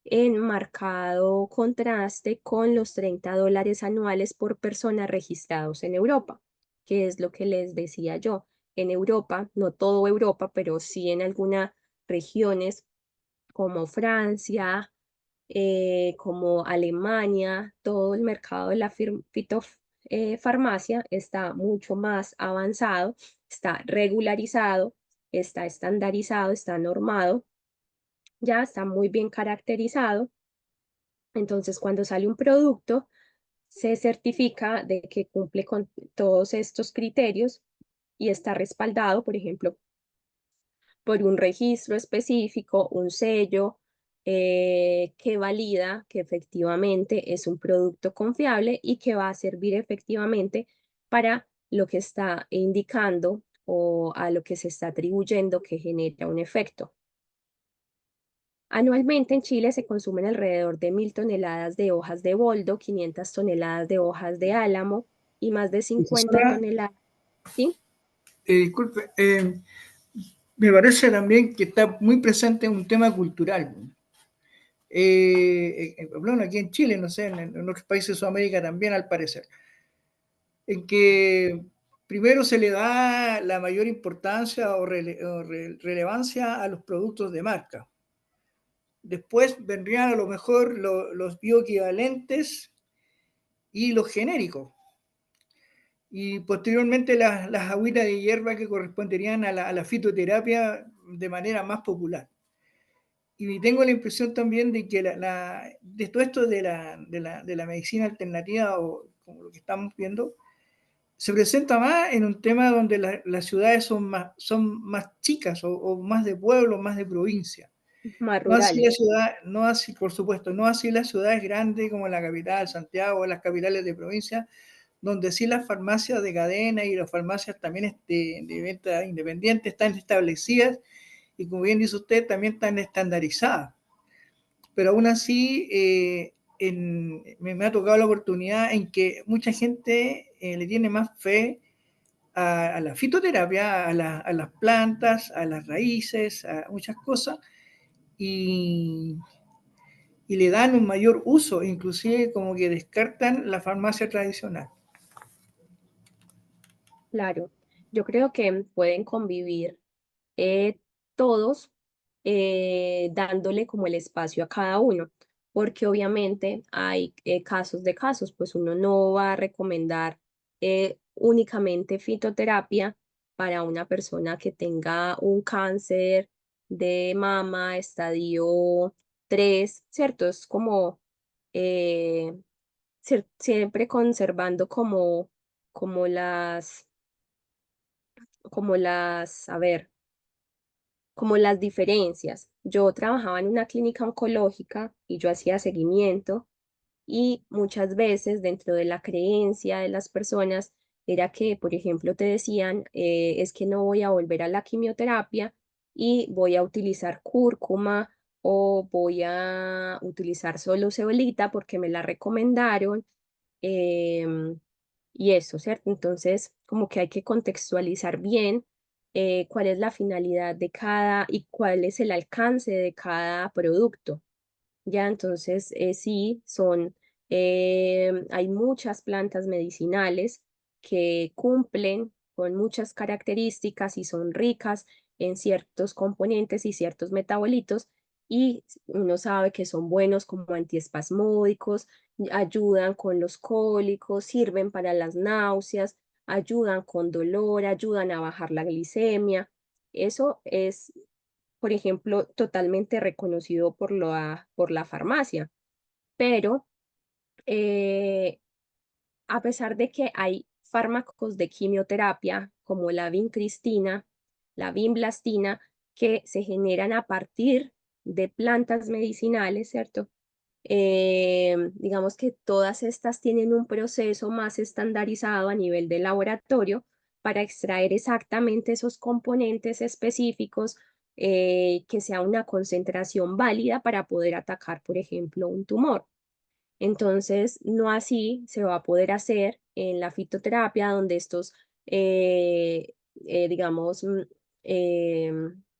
en marcado contraste con los $30 anuales por persona registrados en Europa, que es lo que les decía yo. En Europa, no todo Europa, pero sí en algunas regiones como Francia, como Alemania, todo el mercado de la fitofarmacia está mucho más avanzado, está regularizado, está estandarizado, está normado, ya está muy bien caracterizado. Entonces, cuando sale un producto, se certifica de que cumple con todos estos criterios y está respaldado, por ejemplo, por un registro específico, un sello que valida que efectivamente es un producto confiable y que va a servir efectivamente para lo que está indicando o a lo que se está atribuyendo que genera un efecto. Anualmente en Chile se consumen alrededor de 1.000 toneladas de hojas de boldo, 500 toneladas de hojas de álamo y más de 50 Profesora, toneladas. ¿Sí? disculpe, me parece también que está muy presente un tema cultural. Bueno, aquí en Chile, no sé, en otros países de Sudamérica también, al parecer, en que primero se le da la mayor importancia o relevancia a los productos de marca. Después vendrían a lo mejor los bioequivalentes y los genéricos. Y posteriormente las agüitas de hierba que corresponderían a la fitoterapia de manera más popular. Y tengo la impresión también de que de todo esto de la medicina alternativa, o como lo que estamos viendo, se presenta más en un tema donde las ciudades son más chicas o más de pueblo, más de provincia. Más No así la rurales. ciudad, no así, por supuesto, no así las ciudades grandes como la capital, Santiago, o las capitales de provincia, donde sí las farmacias de cadena y las farmacias también de venta independiente están establecidas y, como bien dice usted, también están estandarizadas. Pero aún así, me ha tocado la oportunidad en que mucha gente le tiene más fe a la fitoterapia, a las plantas, a las raíces, a muchas cosas, y, y le dan un mayor uso, inclusive como que descartan la farmacia tradicional. Claro, yo creo que pueden convivir eh, todos dándole como el espacio a cada uno, porque obviamente hay casos de casos, pues uno no va a recomendar únicamente fitoterapia para una persona que tenga un cáncer de mama estadio 3, ¿cierto? Es como eh, siempre conservando como a ver, como las diferencias. Yo trabajaba en una clínica oncológica y yo hacía seguimiento y muchas veces dentro de la creencia de las personas era que, por ejemplo, te decían, es que no voy a volver a la quimioterapia y voy a utilizar cúrcuma o voy a utilizar solo cebolita porque me la recomendaron. em, y eso, ¿cierto? Entonces, como que hay que contextualizar bien cuál es la finalidad de cada y cuál es el alcance de cada producto. Ya, entonces, sí, hay muchas plantas medicinales que cumplen con muchas características y son ricas en ciertos componentes y ciertos metabolitos y uno sabe que son buenos como antiespasmódicos, ayudan con los cólicos, sirven para las náuseas, ayudan con dolor, ayudan a bajar la glicemia. Eso es, por ejemplo, totalmente reconocido por la farmacia, pero eh, a pesar de que hay fármacos de quimioterapia como la vincristina, la vinblastina, que se generan a partir de plantas medicinales, ¿cierto? Digamos que todas estas tienen un proceso más estandarizado a nivel de laboratorio para extraer exactamente esos componentes específicos que sea una concentración válida para poder atacar, por ejemplo, un tumor. Entonces, no así se va a poder hacer en la fitoterapia, donde estos, digamos,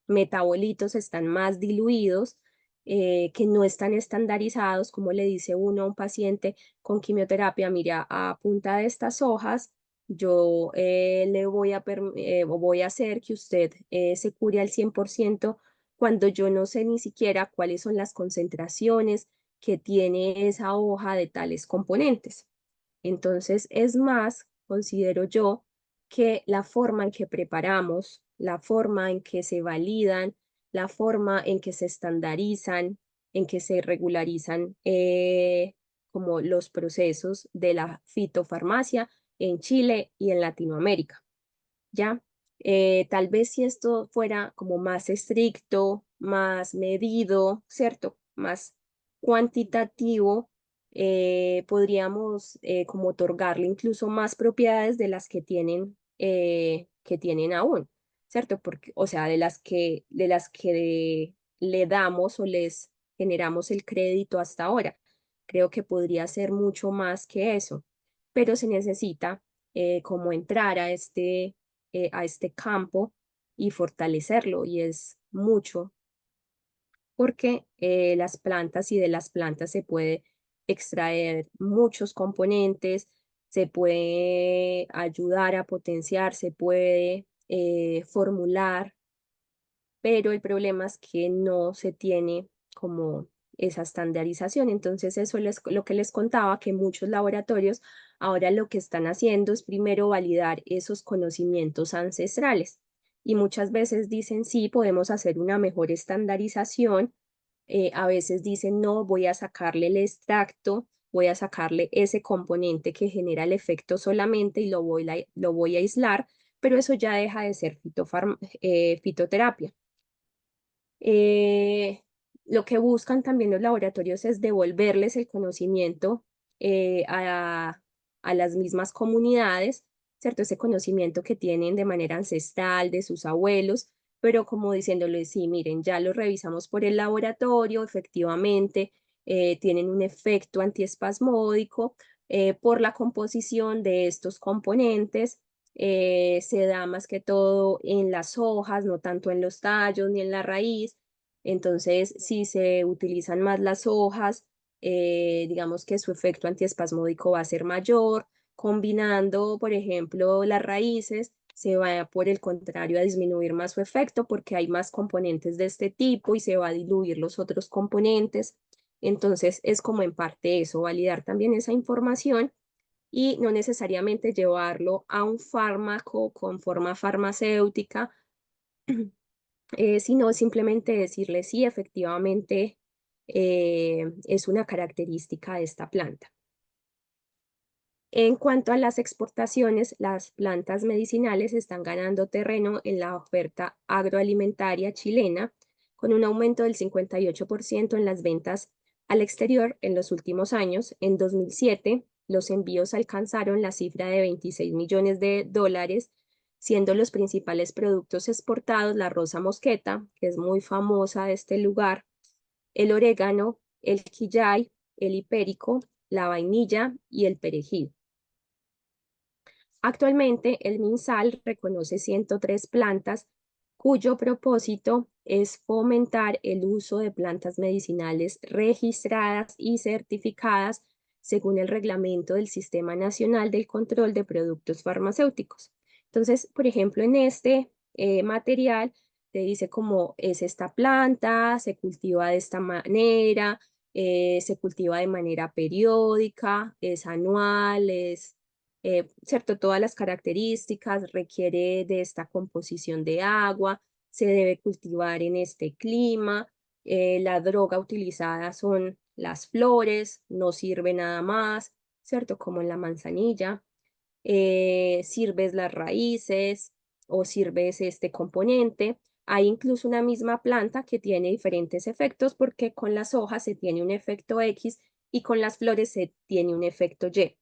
metabolitos están más diluidos, que no están estandarizados, como le dice uno a un paciente con quimioterapia, mira, a punta de estas hojas, yo le voy a hacer que usted se cure al 100% cuando yo no sé ni siquiera cuáles son las concentraciones que tiene esa hoja de tales componentes. Entonces, es más, considero yo, que la forma en que preparamos, la forma en que se validan, la forma en que se estandarizan, en que se regularizan como los procesos de la fitofarmacia en Chile y en Latinoamérica. ¿Ya? Tal vez si esto fuera como más estricto, más medido, ¿cierto? Más cuantitativo, podríamos como otorgarle incluso más propiedades de las que tienen aún, ¿cierto? Porque, o sea, de las que le damos o les generamos el crédito hasta ahora. Creo que podría ser mucho más que eso, pero se necesita como entrar a este campo y fortalecerlo, y es mucho, porque las plantas y de las plantas se puede extraer muchos componentes, se puede ayudar a potenciar, se puede formular, pero el problema es que no se tiene como esa estandarización. Entonces, eso es lo que les contaba, que muchos laboratorios ahora lo que están haciendo es primero validar esos conocimientos ancestrales. Y muchas veces dicen, sí, podemos hacer una mejor estandarización. A veces dicen, no, voy a sacarle el extracto, voy a sacarle ese componente que genera el efecto solamente y lo voy a aislar, pero eso ya deja de ser fitoterapia. Eh, lo que buscan también los laboratorios es devolverles el conocimiento a las mismas comunidades, ¿cierto? Ese conocimiento que tienen de manera ancestral de sus abuelos, pero como diciéndoles, sí, miren, ya lo revisamos por el laboratorio, efectivamente, tienen un efecto antiespasmódico por la composición de estos componentes. Se da más que todo en las hojas, no tanto en los tallos ni en la raíz. Entonces, si se utilizan más las hojas, digamos que su efecto antiespasmódico va a ser mayor. Combinando, por ejemplo, las raíces, se va por el contrario a disminuir más su efecto porque hay más componentes de este tipo y se va a diluir los otros componentes. Entonces, es como en parte eso, validar también esa información y no necesariamente llevarlo a un fármaco con forma farmacéutica, sino simplemente decirle sí, efectivamente es una característica de esta planta. En cuanto a las exportaciones, las plantas medicinales están ganando terreno en la oferta agroalimentaria chilena, con un aumento del 58% en las ventas al exterior en los últimos años. En 2007, los envíos alcanzaron la cifra de 26 millones de dólares, siendo los principales productos exportados la rosa mosqueta, que es muy famosa de este lugar, el orégano, el quillay, el hipérico, la vainilla y el perejil. Actualmente, el MinSal reconoce 103 plantas cuyo propósito es fomentar el uso de plantas medicinales registradas y certificadas según el reglamento del Sistema Nacional del Control de Productos Farmacéuticos. Entonces, por ejemplo, en este material te dice cómo es esta planta, se cultiva de esta manera, se cultiva de manera periódica, es anual, ¿cierto? Todas las características, requiere de esta composición de agua, se debe cultivar en este clima, la droga utilizada son las flores, no sirve nada más, ¿cierto? Como en la manzanilla, sirves las raíces o sirves este componente. Hay incluso una misma planta que tiene diferentes efectos porque con las hojas se tiene un efecto X y con las flores se tiene un efecto Y,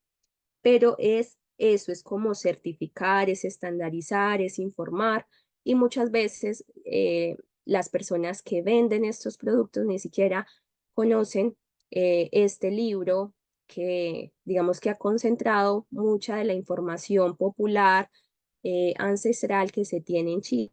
pero es eso, es como certificar, es estandarizar, es informar y muchas veces las personas que venden estos productos ni siquiera conocen este libro que digamos que ha concentrado mucha de la información popular ancestral que se tiene en Chile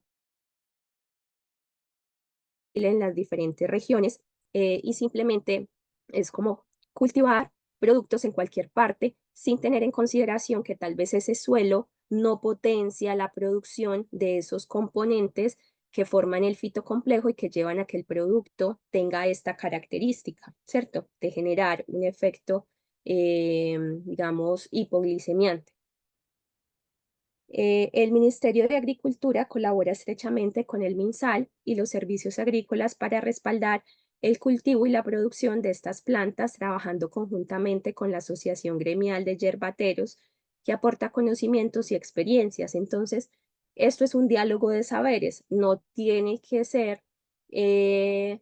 en las diferentes regiones y simplemente es como cultivar productos en cualquier parte sin tener en consideración que tal vez ese suelo no potencia la producción de esos componentes que forman el fitocomplejo y que llevan a que el producto tenga esta característica, ¿cierto? De generar un efecto, digamos, hipoglicemiante. El Ministerio de Agricultura colabora estrechamente con el MinSal y los servicios agrícolas para respaldar el cultivo y la producción de estas plantas, trabajando conjuntamente con la Asociación Gremial de Yerbateros, que aporta conocimientos y experiencias. Entonces, esto es un diálogo de saberes, no tiene que ser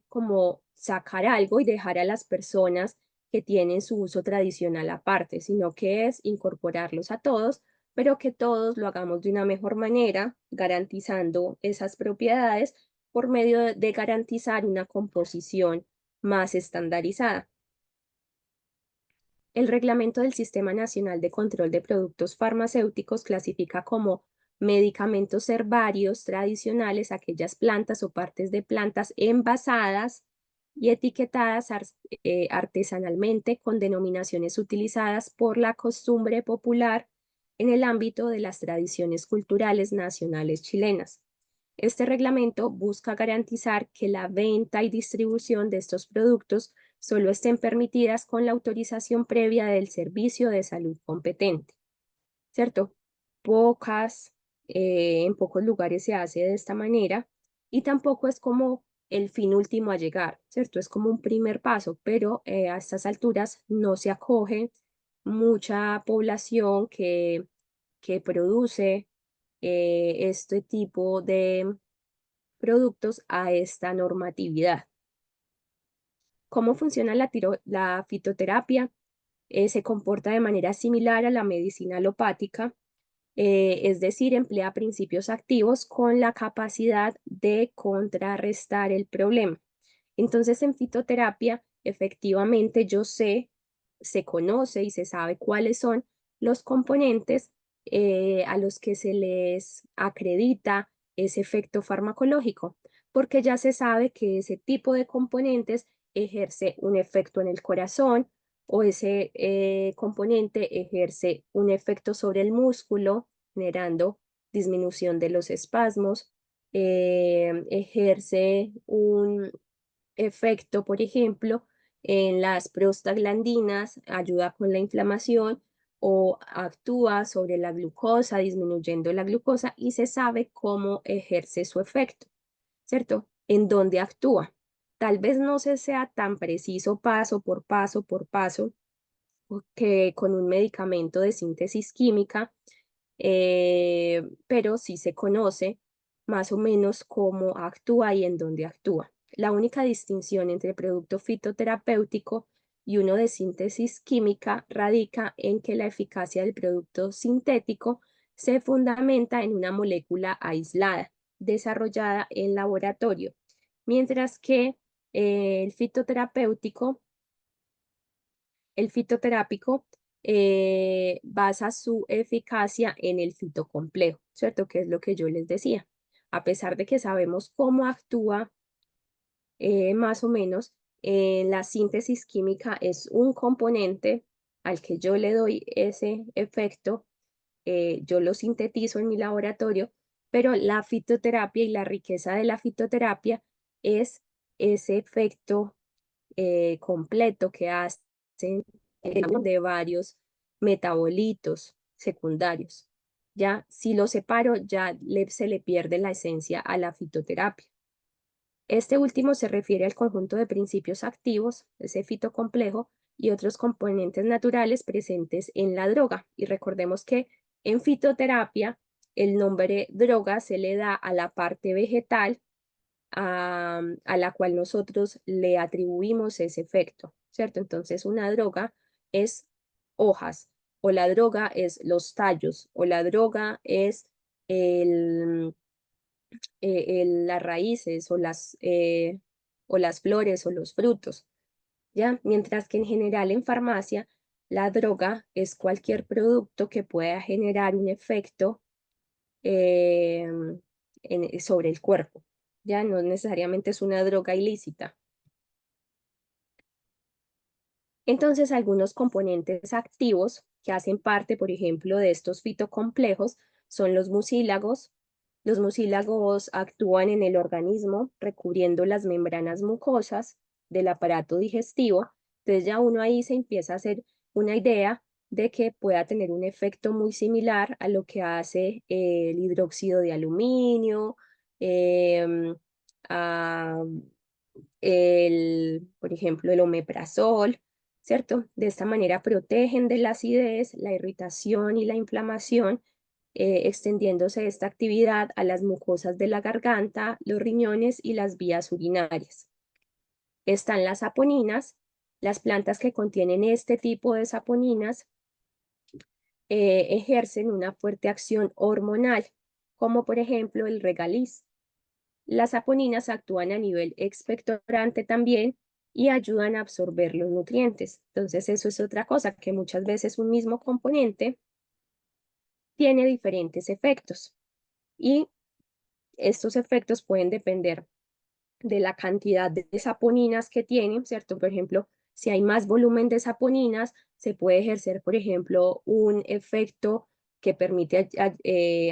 como sacar algo y dejar a las personas que tienen su uso tradicional aparte, sino que es incorporarlos a todos, pero que todos lo hagamos de una mejor manera, garantizando esas propiedades por medio de garantizar una composición más estandarizada. El reglamento del Sistema Nacional de Control de Productos Farmacéuticos clasifica como medicamentos herbarios tradicionales aquellas plantas o partes de plantas envasadas y etiquetadas artesanalmente con denominaciones utilizadas por la costumbre popular en el ámbito de las tradiciones culturales nacionales chilenas. Este reglamento busca garantizar que la venta y distribución de estos productos solo estén permitidas con la autorización previa del servicio de salud competente, ¿cierto? En pocos lugares se hace de esta manera y tampoco es como el fin último a llegar, ¿cierto? Es como un primer paso, pero a estas alturas no se acoge mucha población que produce este tipo de productos a esta normatividad. ¿Cómo funciona la fitoterapia? se comporta de manera similar a la medicina alopática, es decir, emplea principios activos con la capacidad de contrarrestar el problema. Entonces, en fitoterapia, efectivamente, se conoce y se sabe cuáles son los componentes a los que se les acredita ese efecto farmacológico, porque ya se sabe que ese tipo de componentes ejerce un efecto en el corazón o ese componente ejerce un efecto sobre el músculo, generando disminución de los espasmos, ejerce un efecto, por ejemplo, en las prostaglandinas, ayuda con la inflamación o actúa sobre la glucosa, disminuyendo la glucosa y se sabe cómo ejerce su efecto, ¿cierto? En dónde actúa. Tal vez no se sea tan preciso paso por paso, que con un medicamento de síntesis química, pero sí se conoce más o menos cómo actúa y en dónde actúa. La única distinción entre producto fitoterapéutico y uno de síntesis química radica en que la eficacia del producto sintético se fundamenta en una molécula aislada, desarrollada en laboratorio, mientras que el fitoterápico basa su eficacia en el fitocomplejo, ¿cierto? Que es lo que yo les decía. A pesar de que sabemos cómo actúa, más o menos, la síntesis química es un componente al que yo le doy ese efecto, yo lo sintetizo en mi laboratorio, pero la fitoterapia y la riqueza de la fitoterapia es ese efecto completo que hacen de varios metabolitos secundarios. Ya, si lo separo, se le pierde la esencia a la fitoterapia. Este último se refiere al conjunto de principios activos, ese fitocomplejo, y otros componentes naturales presentes en la droga. Y recordemos que en fitoterapia el nombre droga se le da a la parte vegetal a la cual nosotros le atribuimos ese efecto, ¿cierto? Entonces una droga es hojas, o la droga es los tallos, o la droga es el, las raíces o las flores o los frutos, ¿ya? Mientras que en general en farmacia la droga es cualquier producto que pueda generar un efecto eh, sobre el cuerpo, ya no necesariamente es una droga ilícita. Entonces, algunos componentes activos que hacen parte, por ejemplo, de estos fitocomplejos son los mucílagos. Los mucílagos actúan en el organismo recubriendo las membranas mucosas del aparato digestivo. Entonces ya uno ahí se empieza a hacer una idea de que pueda tener un efecto muy similar a lo que hace el hidróxido de aluminio, a por ejemplo, el omeprazol, ¿cierto? De esta manera protegen de la acidez, la irritación y la inflamación, extendiéndose esta actividad a las mucosas de la garganta, los riñones y las vías urinarias. Están las saponinas. Las plantas que contienen este tipo de saponinas ejercen una fuerte acción hormonal, como por ejemplo el regaliz. Las saponinas actúan a nivel expectorante también y ayudan a absorber los nutrientes. Entonces, eso es otra cosa, que muchas veces un mismo componente tiene diferentes efectos y estos efectos pueden depender de la cantidad de saponinas que tienen, ¿cierto? Por ejemplo, si hay más volumen de saponinas, se puede ejercer, por ejemplo, un efecto que permite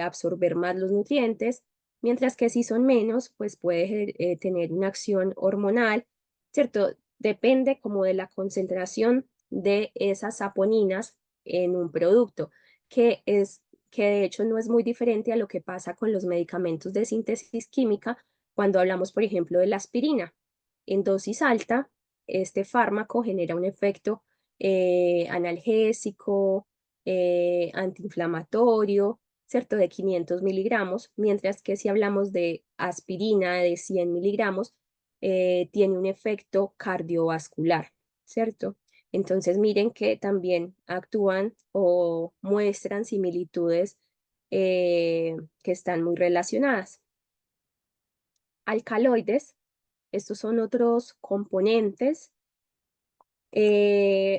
absorber más los nutrientes, mientras que si son menos, pues puede tener una acción hormonal, ¿cierto? Depende como de la concentración de esas saponinas en un producto, que de hecho no es muy diferente a lo que pasa con los medicamentos de síntesis química, cuando hablamos, por ejemplo, de la aspirina. En dosis alta, este fármaco genera un efecto analgésico, antiinflamatorio, ¿cierto? De 500 miligramos, mientras que si hablamos de aspirina de 100 miligramos, tiene un efecto cardiovascular, ¿cierto? Entonces miren que también actúan o muestran similitudes que están muy relacionadas. Alcaloides, estos son otros componentes.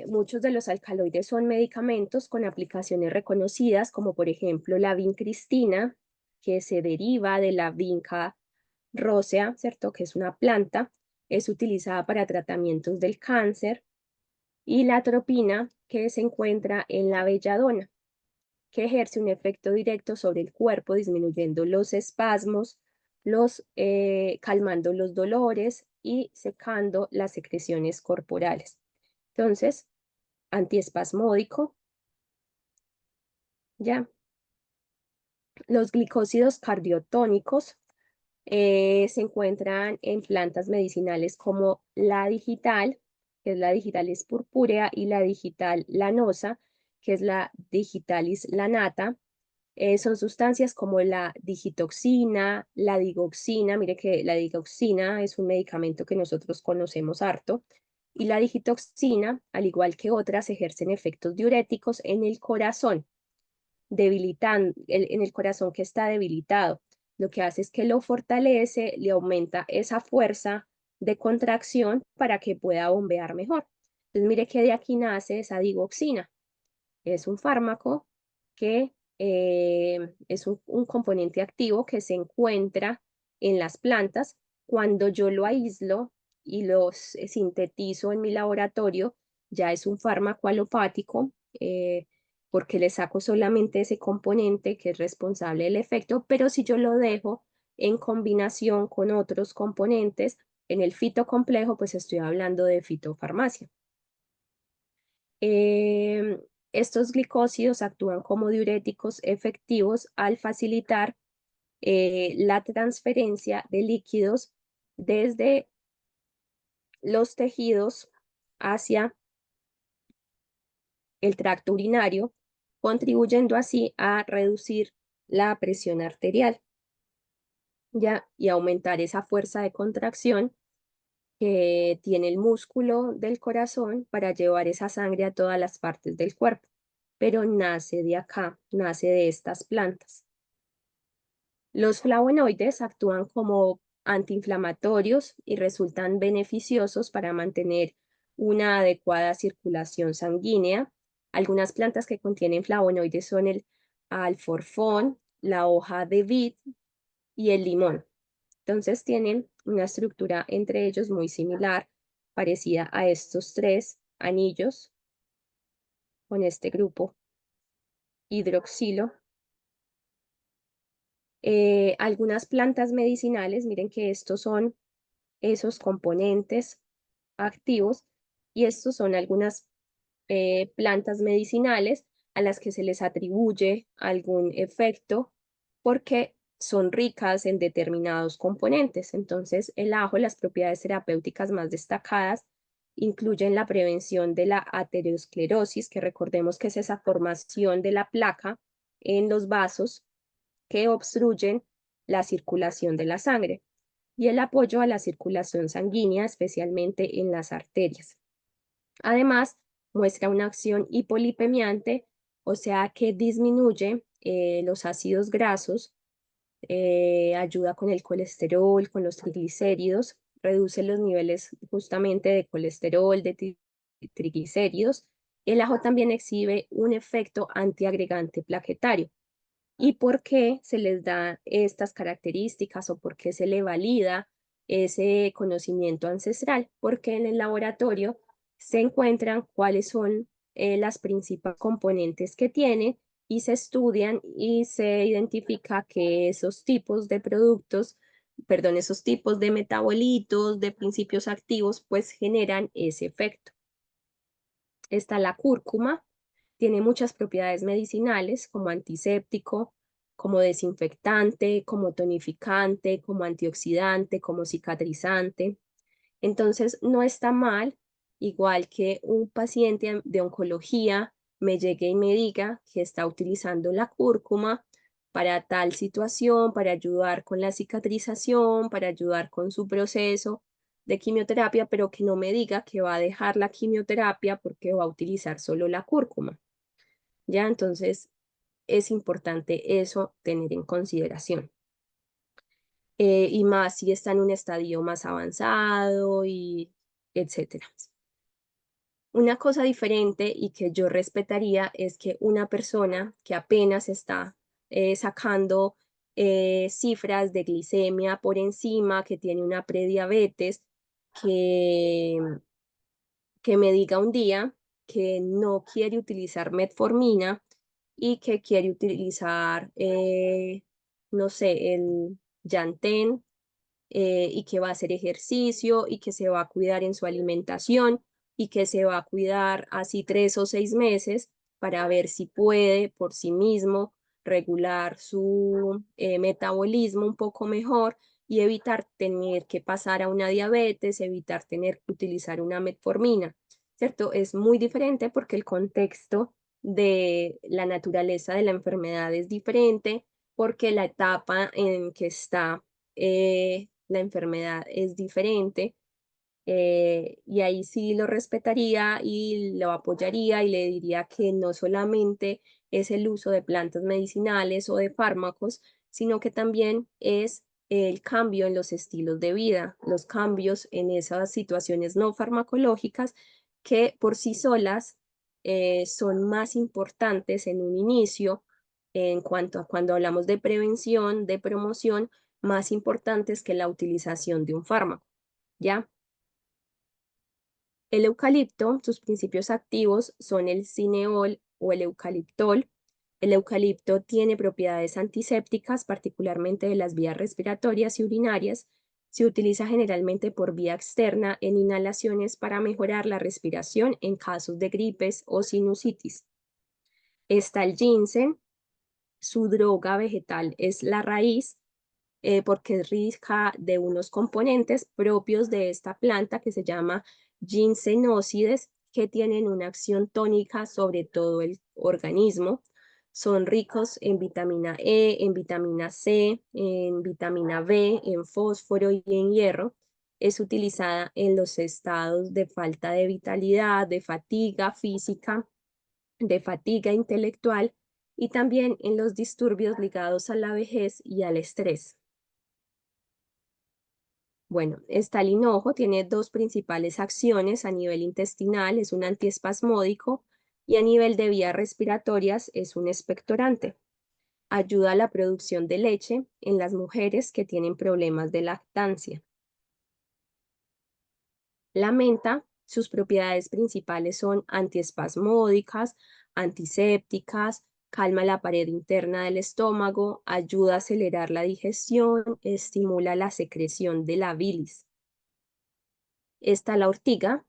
Muchos de los alcaloides son medicamentos con aplicaciones reconocidas, como por ejemplo la vincristina, que se deriva de la vinca rósea, ¿cierto? Que es una planta, es utilizada para tratamientos del cáncer, y la atropina, que se encuentra en la belladona, que ejerce un efecto directo sobre el cuerpo, disminuyendo los espasmos, calmando los dolores y secando las secreciones corporales. Entonces, antiespasmódico, ¿ya? Los glicósidos cardiotónicos se encuentran en plantas medicinales como la digital, que es la digitalis purpúrea, y la digital lanosa, que es la digitalis lanata. Son sustancias como la digitoxina, la digoxina, mire que la digoxina es un medicamento que nosotros conocemos harto, y la digitoxina, al igual que otras, ejercen efectos diuréticos en el corazón, debilitando, en el corazón que está debilitado. Lo que hace es que lo fortalece, le aumenta esa fuerza de contracción para que pueda bombear mejor. Entonces mire que de aquí nace esa digoxina. Es un fármaco que es un componente activo que se encuentra en las plantas. Cuando yo lo aíslo y lo sintetizo en mi laboratorio, ya es un fármaco alopático, porque le saco solamente ese componente que es responsable del efecto, pero si yo lo dejo en combinación con otros componentes en el fitocomplejo, pues estoy hablando de fitofarmacia. Em, Estos glicósidos actúan como diuréticos efectivos al facilitar la transferencia de líquidos desde los tejidos hacia el tracto urinario, contribuyendo así a reducir la presión arterial, ¿ya? Y aumentar esa fuerza de contracción que tiene el músculo del corazón para llevar esa sangre a todas las partes del cuerpo, pero nace de acá, nace de estas plantas. Los flavonoides actúan como antiinflamatorios y resultan beneficiosos para mantener una adecuada circulación sanguínea. Algunas plantas que contienen flavonoides son el alforfón, la hoja de vid y el limón. Entonces tienen una estructura entre ellos muy similar, parecida a estos tres anillos con este grupo hidroxilo. Algunas plantas medicinales, miren que estos son esos componentes activos, y estos son algunas plantas medicinales a las que se les atribuye algún efecto porque son ricas en determinados componentes. Entonces, el ajo, las propiedades terapéuticas más destacadas incluyen la prevención de la aterosclerosis, que recordemos que es esa formación de la placa en los vasos que obstruyen la circulación de la sangre, y el apoyo a la circulación sanguínea, especialmente en las arterias. Además, muestra una acción hipolipemiante, o sea que disminuye los ácidos grasos, ayuda con el colesterol, con los triglicéridos, reduce los niveles justamente de colesterol, de triglicéridos. El ajo también exhibe un efecto antiagregante plaquetario. ¿Y por qué se les da estas características o por qué se le valida ese conocimiento ancestral? Porque en el laboratorio se encuentran cuáles son las principales componentes que tiene, y se estudian y se identifica que esos tipos de productos, perdón, esos tipos de metabolitos, de principios activos, pues generan ese efecto. Está la cúrcuma, tiene muchas propiedades medicinales como antiséptico, como desinfectante, como tonificante, como antioxidante, como cicatrizante. Entonces, no está mal, igual que un paciente de oncología me llegue y me diga que está utilizando la cúrcuma para tal situación, para ayudar con la cicatrización, para ayudar con su proceso. de quimioterapia, pero que no me diga que va a dejar la quimioterapia porque va a utilizar solo la cúrcuma. ¿Ya? Entonces, es importante eso tener en consideración. Y más si está en un estadio más avanzado y etcétera. Una cosa diferente y que yo respetaría es que una persona que apenas está sacando cifras de glicemia por encima, que tiene una prediabetes, que, que me diga un día que no quiere utilizar metformina y que quiere utilizar, no sé, el Yantén, y que va a hacer ejercicio y que se va a cuidar en su alimentación y que se va a cuidar así 3 o 6 meses para ver si puede por sí mismo regular su metabolismo un poco mejor y evitar tener que pasar a una diabetes, evitar tener que utilizar una metformina, ¿cierto? Es muy diferente porque el contexto de la naturaleza de la enfermedad es diferente, porque la etapa en que está la enfermedad es diferente, y ahí sí lo respetaría y lo apoyaría y le diría que no solamente es el uso de plantas medicinales o de fármacos, sino que también es el cambio en los estilos de vida, los cambios en esas situaciones no farmacológicas que por sí solas son más importantes en un inicio en cuanto a cuando hablamos de prevención, de promoción, más importantes que la utilización de un fármaco, ¿ya? El eucalipto, sus principios activos son el cineol o el eucaliptol. El eucalipto tiene propiedades antisépticas, particularmente de las vías respiratorias y urinarias. Se utiliza generalmente por vía externa en inhalaciones para mejorar la respiración en casos de gripes o sinusitis. Está el ginseng, su droga vegetal es la raíz, porque es rica de unos componentes propios de esta planta que se llama ginsenócides, que tienen una acción tónica sobre todo el organismo. Son ricos en vitamina E, en vitamina C, en vitamina B, en fósforo y en hierro. Es utilizada en los estados de falta de vitalidad, de fatiga física, de fatiga intelectual y también en los disturbios ligados a la vejez y al estrés. Bueno, está el hinojo, tiene dos principales acciones a nivel intestinal, es un antiespasmódico y a nivel de vías respiratorias es un expectorante. Ayuda a la producción de leche en las mujeres que tienen problemas de lactancia. La menta, sus propiedades principales son antiespasmódicas, antisépticas, calma la pared interna del estómago, ayuda a acelerar la digestión, estimula la secreción de la bilis. Está la ortiga,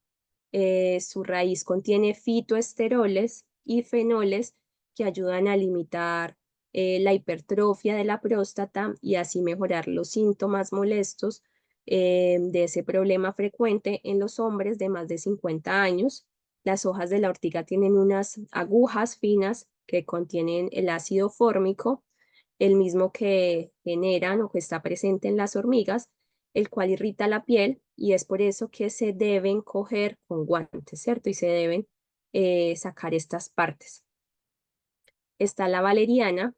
su raíz contiene fitoesteroles y fenoles que ayudan a limitar la hipertrofia de la próstata y así mejorar los síntomas molestos de ese problema frecuente en los hombres de más de 50 años. Las hojas de la ortiga tienen unas agujas finas que contienen el ácido fórmico, el mismo que generan o que está presente en las hormigas, el cual irrita la piel y es por eso que se deben coger con guantes, ¿cierto? Y se deben sacar estas partes. Está la valeriana,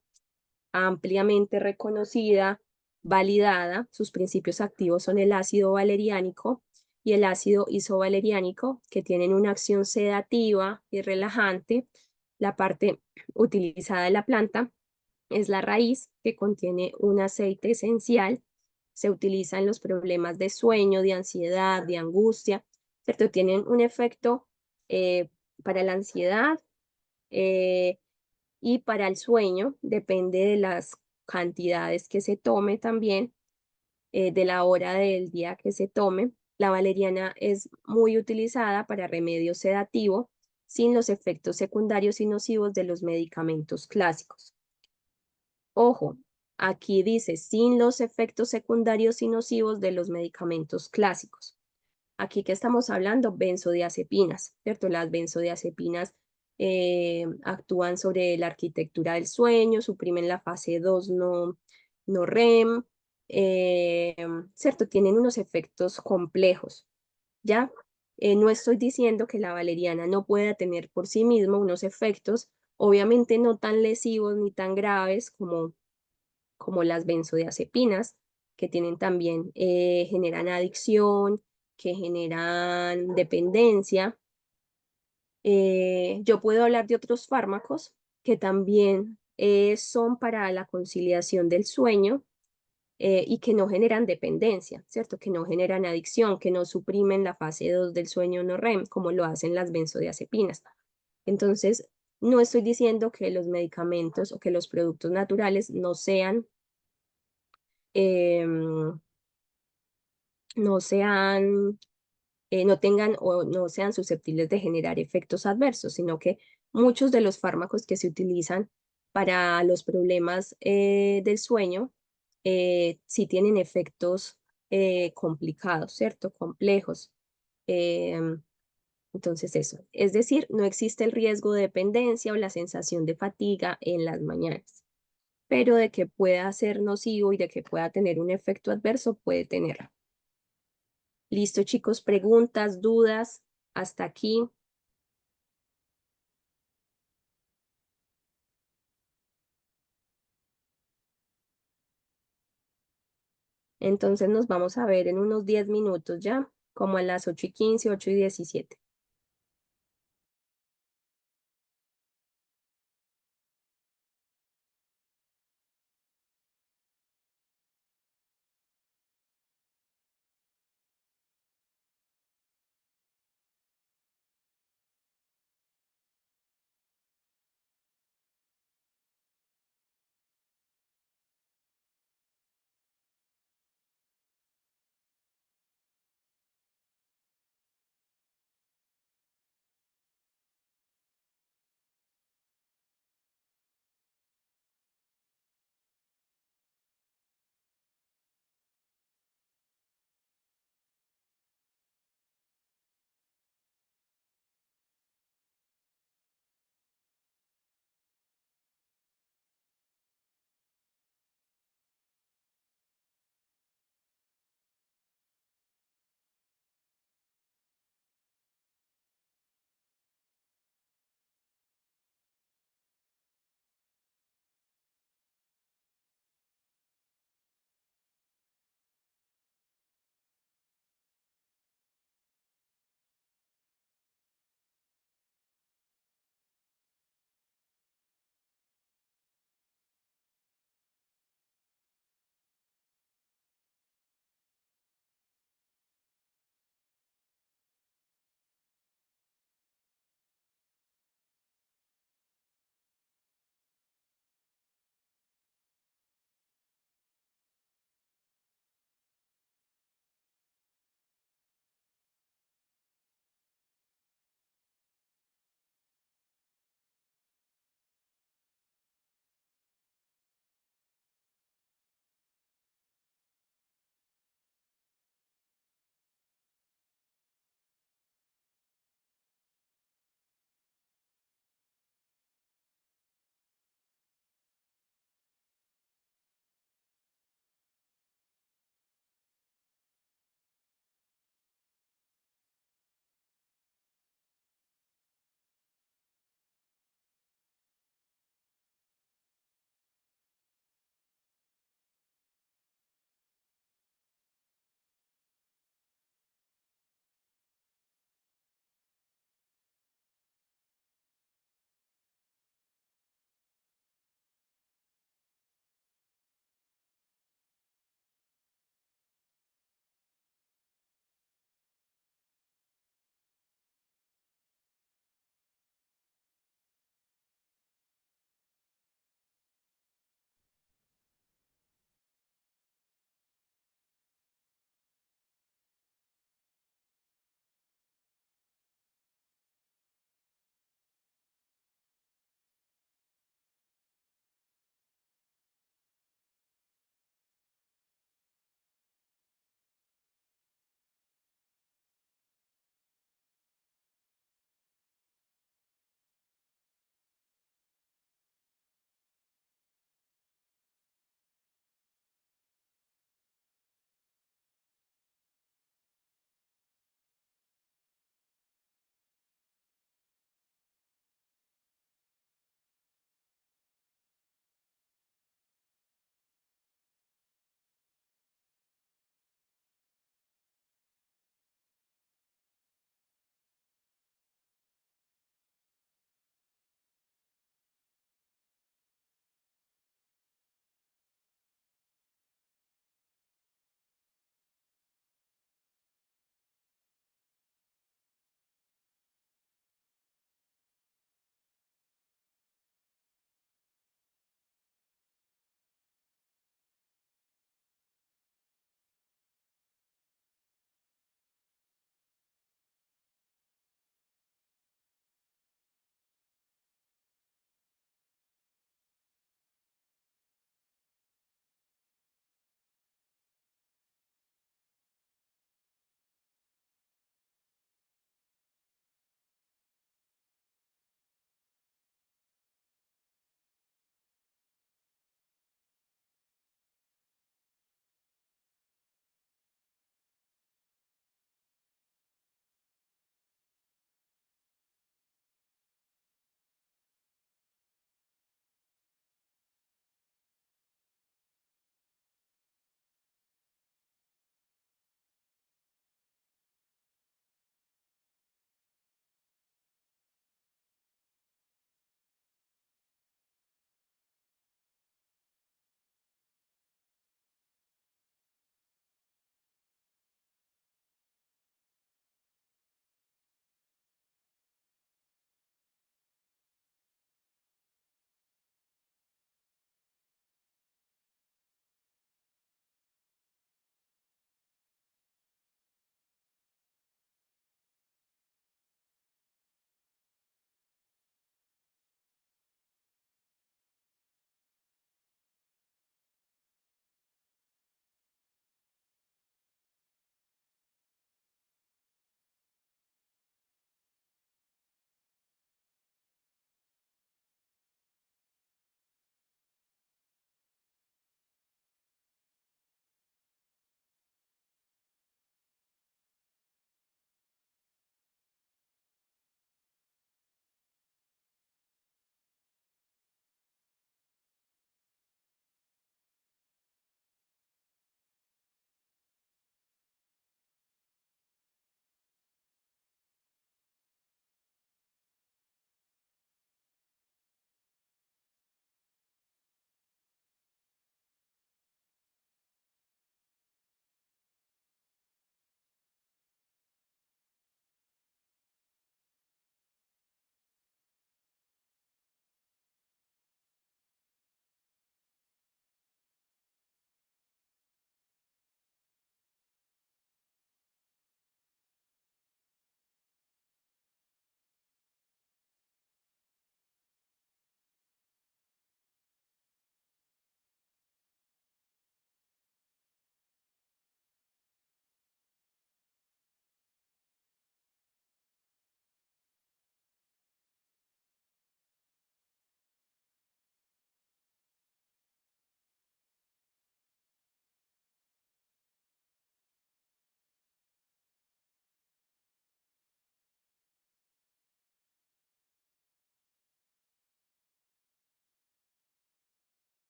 ampliamente reconocida, validada. Sus principios activos son el ácido valeriánico y el ácido isovaleriánico, que tienen una acción sedativa y relajante. La parte utilizada de la planta es la raíz, que contiene un aceite esencial. Se utiliza en los problemas de sueño, de ansiedad, de angustia, ¿cierto? Tienen un efecto para la ansiedad y para el sueño, depende de las cantidades que se tome también, de la hora del día que se tome. La valeriana es muy utilizada para remedio sedativo sin los efectos secundarios y nocivos de los medicamentos clásicos. Ojo, aquí dice sin los efectos secundarios y nocivos de los medicamentos clásicos. Aquí que estamos hablando, benzodiazepinas, ¿cierto? Las benzodiazepinas actúan sobre la arquitectura del sueño, suprimen la fase 2 no REM, ¿cierto? Tienen unos efectos complejos, ¿ya? No estoy diciendo que la valeriana no pueda tener por sí mismo unos efectos, obviamente no tan lesivos ni tan graves como las benzodiazepinas, que tienen también, generan adicción, que generan dependencia. Yo puedo hablar de otros fármacos que también son para la conciliación del sueño y que no generan dependencia, ¿cierto? Que no generan adicción, que no suprimen la fase 2 del sueño no REM, como lo hacen las benzodiazepinas. Entonces, no estoy diciendo que los medicamentos o que los productos naturales no sean, em, no sean no tengan o no sean susceptibles de generar efectos adversos, sino que muchos de los fármacos que se utilizan para los problemas del sueño sí tienen efectos complicados, ¿cierto? Complejos. Em, entonces eso, es decir, no existe el riesgo de dependencia o la sensación de fatiga en las mañanas, pero de que pueda ser nocivo y de que pueda tener un efecto adverso, puede tenerlo. Listo, chicos, preguntas, dudas, hasta aquí. Entonces nos vamos a ver en unos 10 minutos ya, como a las 8:15, 8:17.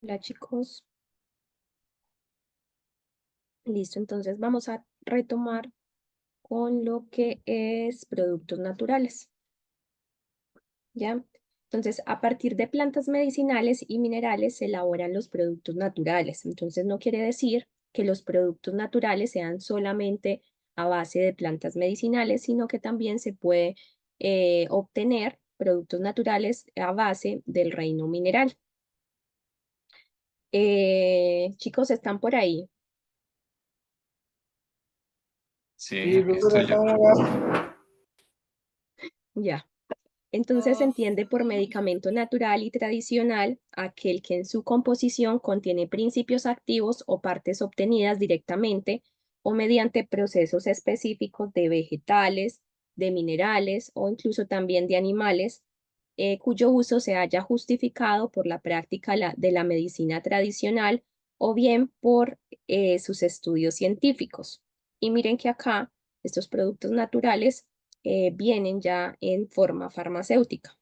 Hola chicos. Listo, entonces vamos a retomar con lo que es productos naturales. ¿Ya? Entonces, a partir de plantas medicinales y minerales se elaboran los productos naturales. Entonces, no quiere decir que los productos naturales sean solamente a base de plantas medicinales, sino que también se puede obtener productos naturales a base del reino mineral. Chicos, ¿están por ahí? Sí, Sí, aquí profesora, estoy yo. estamos acá. Ya. Entonces se entiende por medicamento natural y tradicional aquel que en su composición contiene principios activos o partes obtenidas directamente o mediante procesos específicos de vegetales, de minerales o incluso también de animales, cuyo uso se haya justificado por la práctica de la medicina tradicional o bien por sus estudios científicos. Y miren que acá estos productos naturales vienen ya en forma farmacéutica.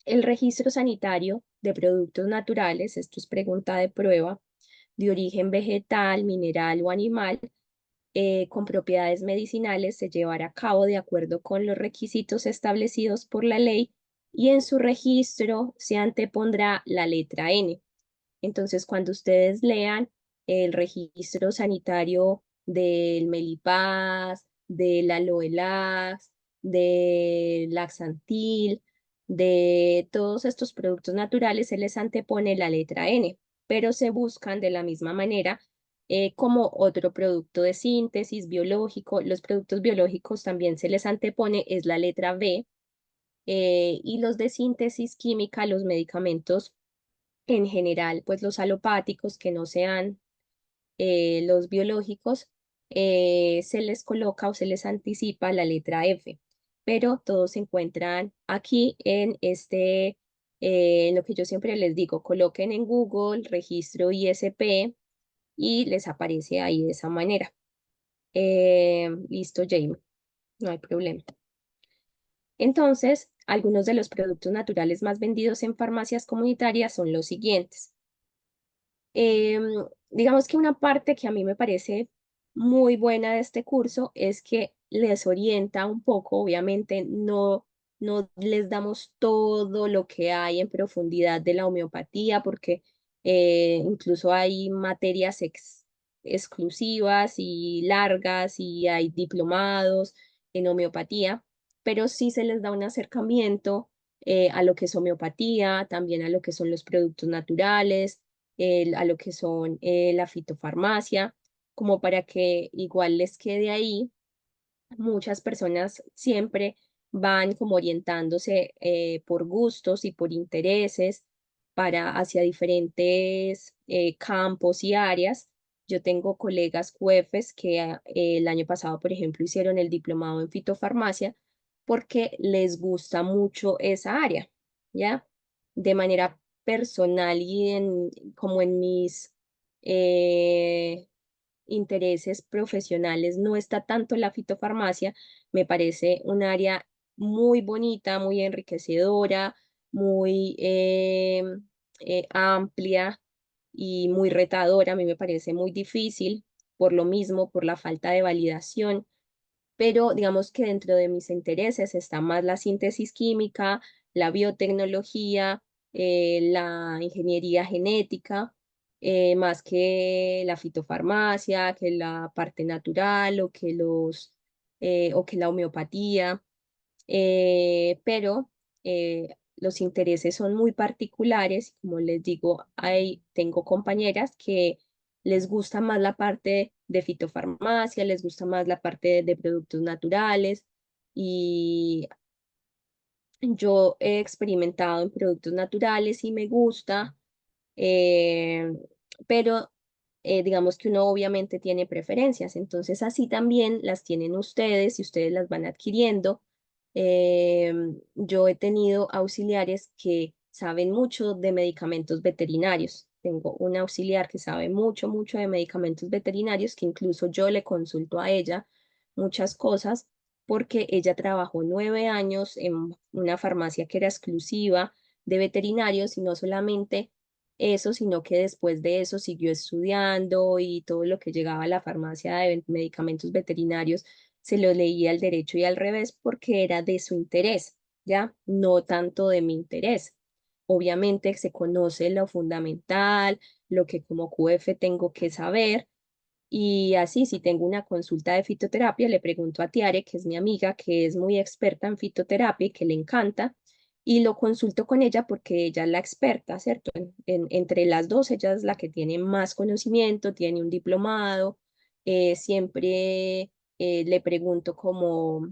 El registro sanitario de productos naturales, esto es pregunta de prueba, de origen vegetal, mineral o animal, con propiedades medicinales se llevará a cabo de acuerdo con los requisitos establecidos por la ley y en su registro se antepondrá la letra N. Entonces, cuando ustedes lean el registro sanitario del Melipaz, del Aloelax, del Laxantil, de todos estos productos naturales, se les antepone la letra N, pero se buscan de la misma manera como otro producto de síntesis biológico. Los productos biológicos también se les antepone, es la letra B, y los de síntesis química, los medicamentos en general, pues los alopáticos que no sean los biológicos, se les coloca o se les anticipa la letra F, pero todos se encuentran aquí en lo que yo siempre les digo, coloquen en Google registro ISP y les aparece ahí de esa manera. Listo, Jamie, no hay problema. Entonces, algunos de los productos naturales más vendidos en farmacias comunitarias son los siguientes. Em, digamos que una parte que a mí me parece muy buena de este curso es que les orienta un poco, obviamente no les damos todo lo que hay en profundidad de la homeopatía, porque incluso hay materias exclusivas y largas y hay diplomados en homeopatía, pero sí se les da un acercamiento a lo que es homeopatía, también a lo que son los productos naturales, a lo que son la fitofarmacia, como para que igual les quede ahí. Muchas personas siempre van como orientándose por gustos y por intereses para hacia diferentes campos y áreas. Yo tengo colegas CUEFES que el año pasado, por ejemplo, hicieron el diplomado en fitofarmacia porque les gusta mucho esa área, ¿ya? De manera personal y como en mis eh, intereses profesionales no está tanto la fitofarmacia, me parece un área muy bonita, muy enriquecedora, muy amplia y muy retadora. A mí me parece muy difícil por lo mismo, por la falta de validación, pero digamos que dentro de mis intereses está más la síntesis química, la biotecnología, la ingeniería genética, más que la fitofarmacia, que la parte natural o que la homeopatía, pero los intereses son muy particulares. Como les digo, tengo compañeras que les gusta más la parte de fitofarmacia, les gusta más la parte de productos naturales y yo he experimentado en productos naturales y me gusta, eh, pero digamos que uno obviamente tiene preferencias, entonces así también las tienen ustedes y ustedes las van adquiriendo. Yo he tenido auxiliares que saben mucho de medicamentos veterinarios. Tengo una auxiliar que sabe mucho de medicamentos veterinarios, que incluso yo le consulto a ella muchas cosas porque ella trabajó 9 años en una farmacia que era exclusiva de veterinarios y no solamente eso, sino que después de eso siguió estudiando y todo lo que llegaba a la farmacia de medicamentos veterinarios se lo leía al derecho y al revés porque era de su interés, ¿ya? No tanto de mi interés. Obviamente se conoce lo fundamental, lo que como QF tengo que saber, y así, si tengo una consulta de fitoterapia, le pregunto a Tiare, que es mi amiga, que es muy experta en fitoterapia y que le encanta, y lo consulto con ella porque ella es la experta, ¿cierto? Entre las dos, ella es la que tiene más conocimiento, tiene un diplomado, siempre le pregunto como,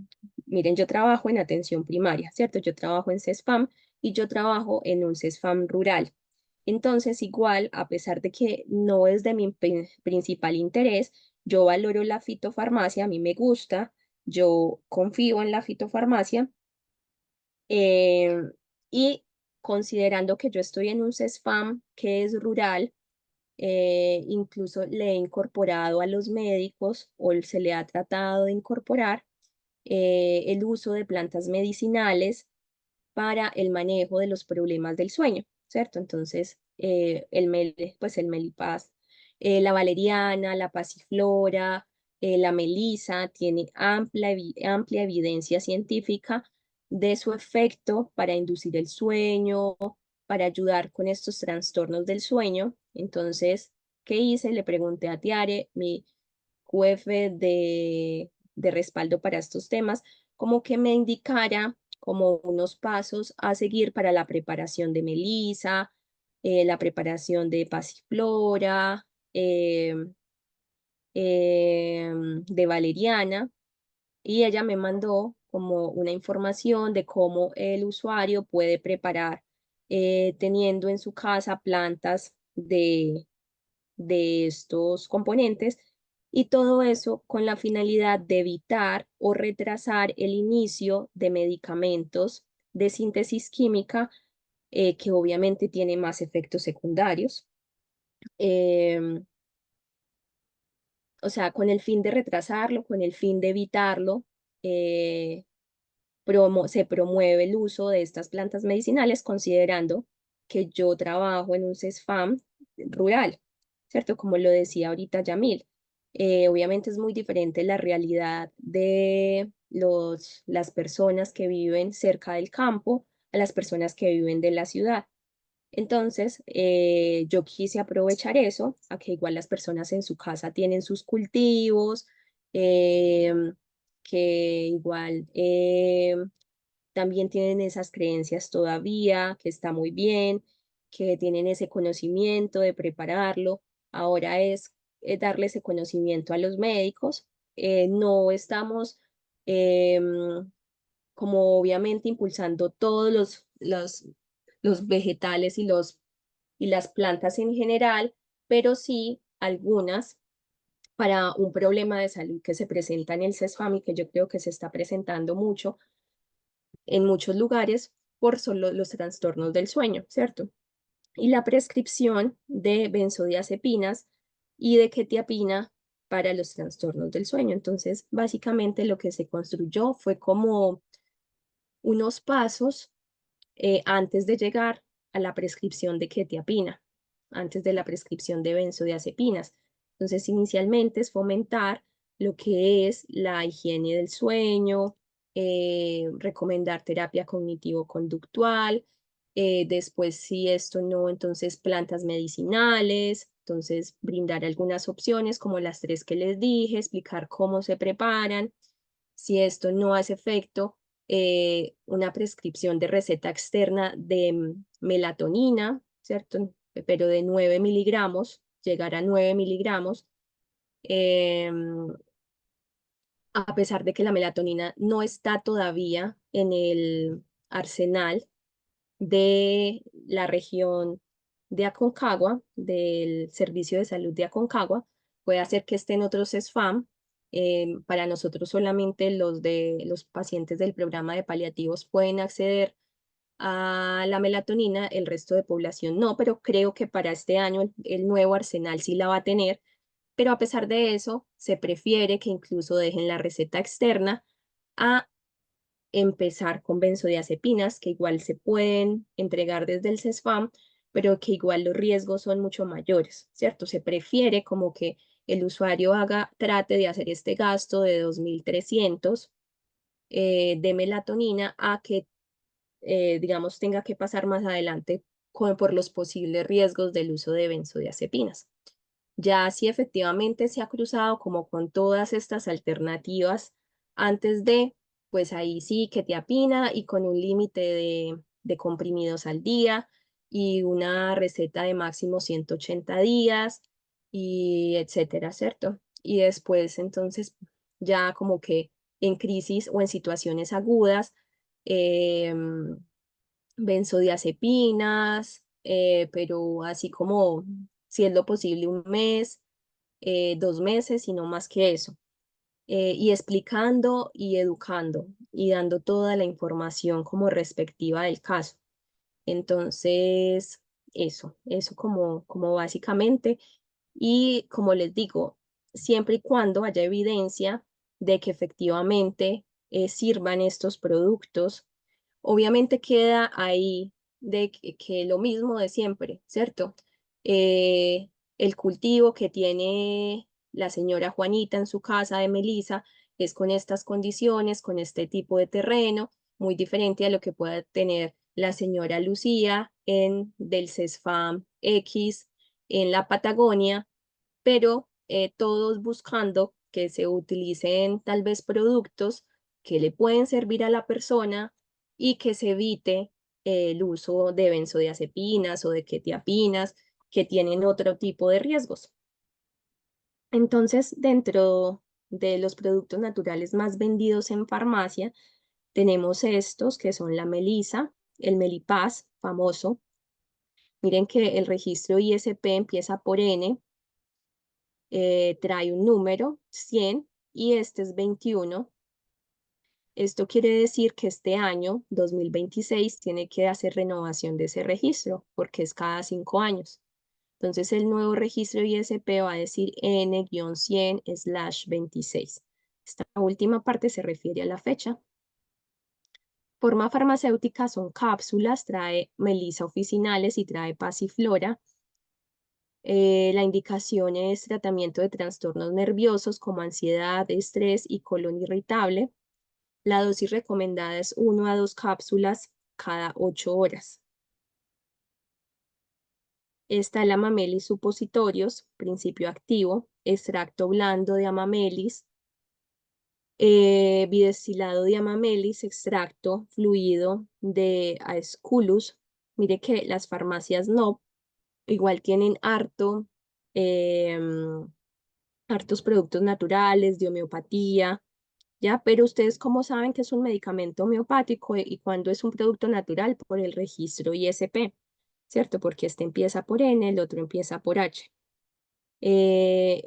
miren, yo trabajo en atención primaria, ¿cierto? Yo trabajo en CESFAM y yo trabajo en un CESFAM rural. Entonces, igual, a pesar de que no es de mi principal interés, yo valoro la fitofarmacia, a mí me gusta, yo confío en la fitofarmacia, eh, y considerando que yo estoy en un CESFAM que es rural, incluso le he incorporado a los médicos o se le ha tratado de incorporar el uso de plantas medicinales para el manejo de los problemas del sueño, ¿cierto? Entonces, pues el melipaz, la valeriana, la pasiflora, la melisa, tiene amplia evidencia científica de su efecto para inducir el sueño, para ayudar con estos trastornos del sueño. Entonces, ¿qué hice? Le pregunté a Tiare, mi QF de respaldo para estos temas, como que me indicara como unos pasos a seguir para la preparación de melisa, la preparación de pasiflora, eh, de valeriana, y ella me mandó como una información de cómo el usuario puede preparar teniendo en su casa plantas de estos componentes, y todo eso con la finalidad de evitar o retrasar el inicio de medicamentos de síntesis química, que obviamente tiene más efectos secundarios. Em, o sea, con el fin de retrasarlo, con el fin de evitarlo, eh, se promueve el uso de estas plantas medicinales considerando que yo trabajo en un CESFAM rural, ¿cierto? Como lo decía ahorita Yamil. Obviamente es muy diferente la realidad de las personas que viven cerca del campo a las personas que viven de la ciudad. Entonces, yo quise aprovechar eso, a que igual las personas en su casa tienen sus cultivos, que igual también tienen esas creencias todavía, que está muy bien, que tienen ese conocimiento de prepararlo. Ahora es darle ese conocimiento a los médicos. No estamos como obviamente impulsando todos los vegetales y las plantas en general, pero sí algunas para un problema de salud que se presenta en el CESFAM y que yo creo que se está presentando mucho en muchos lugares por solo los trastornos del sueño, ¿cierto? Y la prescripción de benzodiazepinas y de quetiapina para los trastornos del sueño. Entonces, básicamente lo que se construyó fue como unos pasos antes de llegar a la prescripción de quetiapina, antes de la prescripción de benzodiazepinas. Entonces, inicialmente es fomentar lo que es la higiene del sueño, recomendar terapia cognitivo-conductual, después, si esto no, entonces plantas medicinales, entonces brindar algunas opciones como las tres que les dije, explicar cómo se preparan. Si esto no hace efecto, una prescripción de receta externa de melatonina, ¿cierto? Pero de 9 miligramos, llegar a 9 miligramos, a pesar de que la melatonina no está todavía en el arsenal de la región de Aconcagua, del Servicio de Salud de Aconcagua, puede hacer que esté en otros SFAM. Para nosotros solamente los pacientes del programa de paliativos pueden acceder a la melatonina, el resto de población no, pero creo que para este año el nuevo arsenal sí la va a tener, pero a pesar de eso, se prefiere que incluso dejen la receta externa a empezar con benzodiazepinas, que igual se pueden entregar desde el CESFAM, pero que igual los riesgos son mucho mayores, ¿cierto? Se prefiere como que el usuario trate de hacer este gasto de 2.300 de melatonina a que, digamos, tenga que pasar más adelante por los posibles riesgos del uso de benzodiazepinas. Ya si efectivamente se ha cruzado como con todas estas alternativas antes de, pues ahí sí que te apina y con un límite de comprimidos al día y una receta de máximo 180 días y etcétera, ¿cierto? Y después entonces ya como que en crisis o en situaciones agudas, em, benzodiazepinas, pero así como si es lo posible, 1 mes, 2 meses y no más que eso. Y explicando y educando y dando toda la información como respectiva del caso. Entonces, eso como básicamente. Y como les digo, siempre y cuando haya evidencia de que efectivamente sirvan estos productos. Obviamente queda ahí de que lo mismo de siempre, ¿cierto? El cultivo que tiene la señora Juanita en su casa de Melisa es con estas condiciones, con este tipo de terreno, muy diferente a lo que pueda tener la señora Lucía del CESFAM X en la Patagonia, pero todos buscando que se utilicen tal vez productos que le pueden servir a la persona y que se evite el uso de benzodiazepinas o de quetiapinas que tienen otro tipo de riesgos. Entonces, dentro de los productos naturales más vendidos en farmacia, tenemos estos que son la melisa, el melipaz famoso. Miren que el registro ISP empieza por N, trae un número 100 y este es 21. Esto quiere decir que este año, 2026, tiene que hacer renovación de ese registro porque es cada 5 años. Entonces el nuevo registro ISP va a decir N-100/26. Esta última parte se refiere a la fecha. Forma farmacéutica son cápsulas, trae melisa officinales y trae pasiflora. La indicación es tratamiento de trastornos nerviosos como ansiedad, estrés y colon irritable. La dosis recomendada es 1 a 2 cápsulas cada 8 horas. Está el amamelis supositorios, principio activo, extracto blando de amamelis, bidestilado de amamelis, extracto fluido de Aesculus. Mire que las farmacias no, igual tienen hartos productos naturales de homeopatía, ¿ya? Pero ustedes cómo saben que es un medicamento homeopático y cuándo es un producto natural por el registro ISP, ¿cierto? Porque este empieza por N, el otro empieza por H.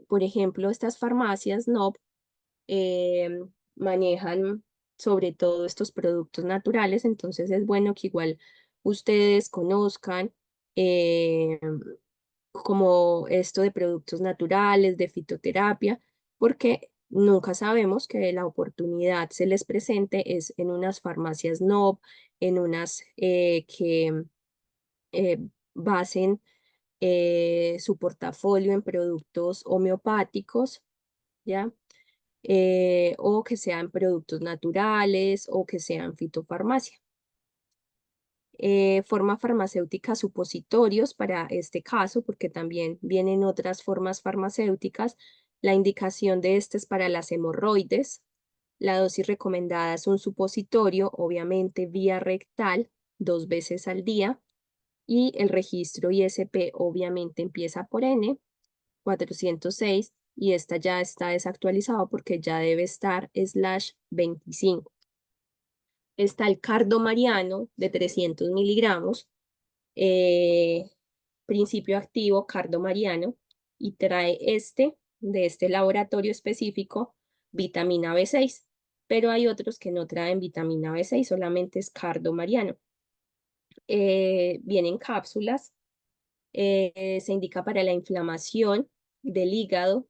Por ejemplo, estas farmacias no manejan sobre todo estos productos naturales, entonces es bueno que igual ustedes conozcan eh, como esto de productos naturales, de fitoterapia, porque nunca sabemos que la oportunidad se les presente es en unas farmacias NOP, en unas que eh, basen su portafolio en productos homeopáticos, ¿ya? O que sean productos naturales o que sean fitofarmacia. Forma farmacéutica supositorios para este caso, porque también vienen otras formas farmacéuticas. La indicación de este es para las hemorroides. La dosis recomendada es un supositorio, obviamente vía rectal, 2 veces al día. Y el registro ISP obviamente empieza por N, 406, y esta ya está desactualizado porque ya debe estar /25. Está el cardomariano de 300 miligramos, eh, principio activo cardomariano, y trae de este laboratorio específico, vitamina B6, pero hay otros que no traen vitamina B6, solamente es cardomariano. Vienen cápsulas, se indica para la inflamación del hígado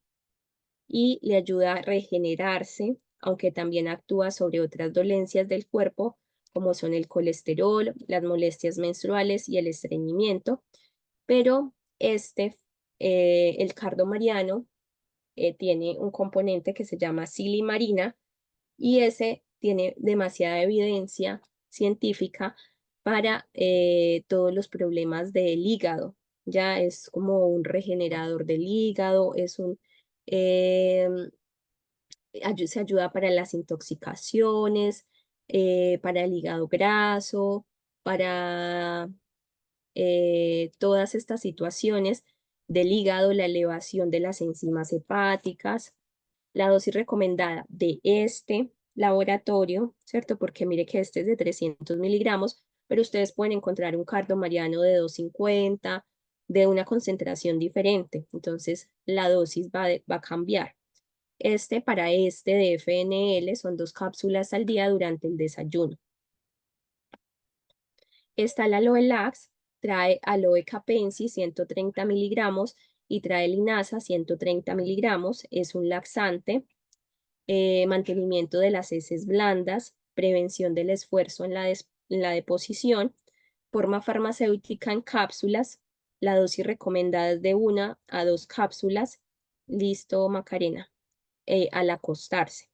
y le ayuda a regenerarse, aunque también actúa sobre otras dolencias del cuerpo, como son el colesterol, las molestias menstruales y el estreñimiento. pero el cardomariano tiene un componente que se llama silimarina y ese tiene demasiada evidencia científica para todos los problemas del hígado. Ya es como un regenerador del hígado, em, se ayuda para las intoxicaciones, para el hígado graso, para todas estas situaciones del hígado, la elevación de las enzimas hepáticas. La dosis recomendada de este laboratorio, ¿cierto? Porque mire que este es de 300 miligramos, pero ustedes pueden encontrar un cardomariano de 250, de una concentración diferente. Entonces, la dosis va a cambiar. Para este de FNL son 2 cápsulas al día durante el desayuno. Está el Aloe Lax, trae Aloe Capensi 130 miligramos y trae linaza 130 miligramos. Es un laxante, mantenimiento de las heces blandas, prevención del esfuerzo en la deposición, forma farmacéutica en cápsulas. La dosis recomendada es de 1 a 2 cápsulas. Listo, Macarena, al acostarse,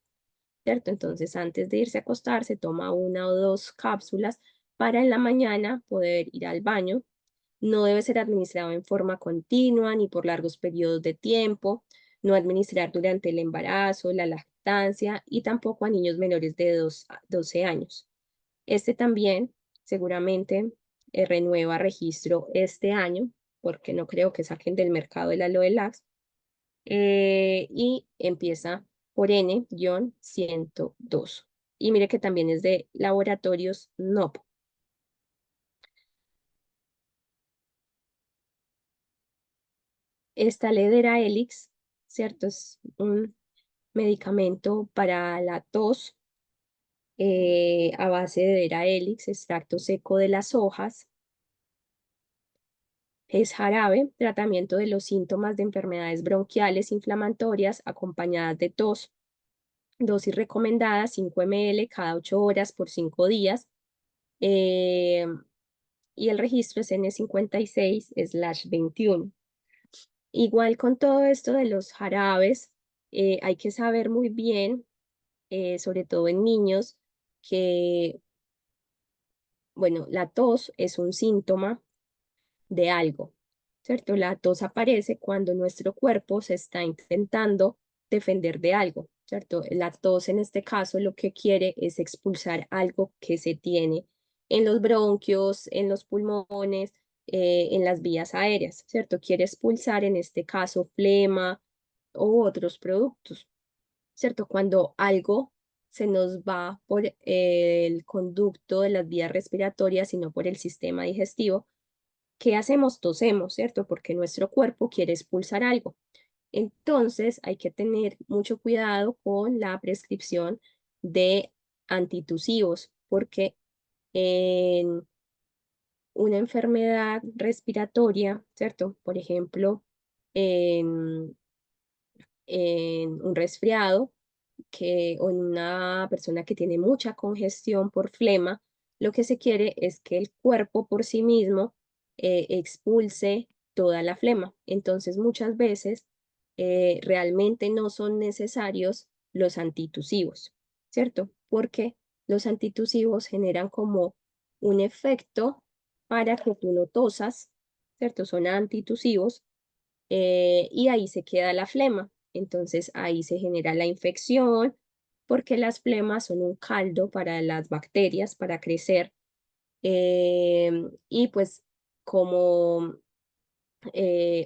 ¿cierto? Entonces, antes de irse a acostarse, toma 1 o 2 cápsulas para en la mañana poder ir al baño. No debe ser administrado en forma continua ni por largos periodos de tiempo. No administrar durante el embarazo, la lactancia y tampoco a niños menores de 12 años. También seguramente renueva registro este año, porque no creo que saquen del mercado el Aloe Lax, y empieza por N-102. Y mire que también es de laboratorios NOP. Esta Ledera Helix, ¿cierto? Es un medicamento para la tos a base de Dera Helix, extracto seco de las hojas. Es jarabe, tratamiento de los síntomas de enfermedades bronquiales inflamatorias acompañadas de tos. Dosis recomendada 5 ml cada 8 horas por 5 días. Y el registro es N56/21. Igual con todo esto de los jarabes, hay que saber muy bien, sobre todo en niños, que, bueno, la tos es un síntoma de algo, ¿cierto? La tos aparece cuando nuestro cuerpo se está intentando defender de algo, ¿cierto? La tos en este caso lo que quiere es expulsar algo que se tiene en los bronquios, en los pulmones, en las vías aéreas, ¿cierto? Quiere expulsar en este caso flema u otros productos, ¿cierto? Cuando algo se nos va por el conducto de las vías respiratorias, sino por el sistema digestivo, ¿qué hacemos? Tosemos, ¿cierto? Porque nuestro cuerpo quiere expulsar algo. Entonces hay que tener mucho cuidado con la prescripción de antitusivos, porque en una enfermedad respiratoria, ¿cierto? Por ejemplo, en, en un resfriado, o en una persona que tiene mucha congestión por flema, lo que se quiere es que el cuerpo por sí mismo expulse toda la flema. Entonces, muchas veces realmente no son necesarios los antitusivos, ¿cierto? Porque los antitusivos generan como un efecto para que tú no tosas, ¿cierto? Son antitusivos, y ahí se queda la flema. Entonces ahí se genera la infección porque las flemas son un caldo para las bacterias para crecer, y pues como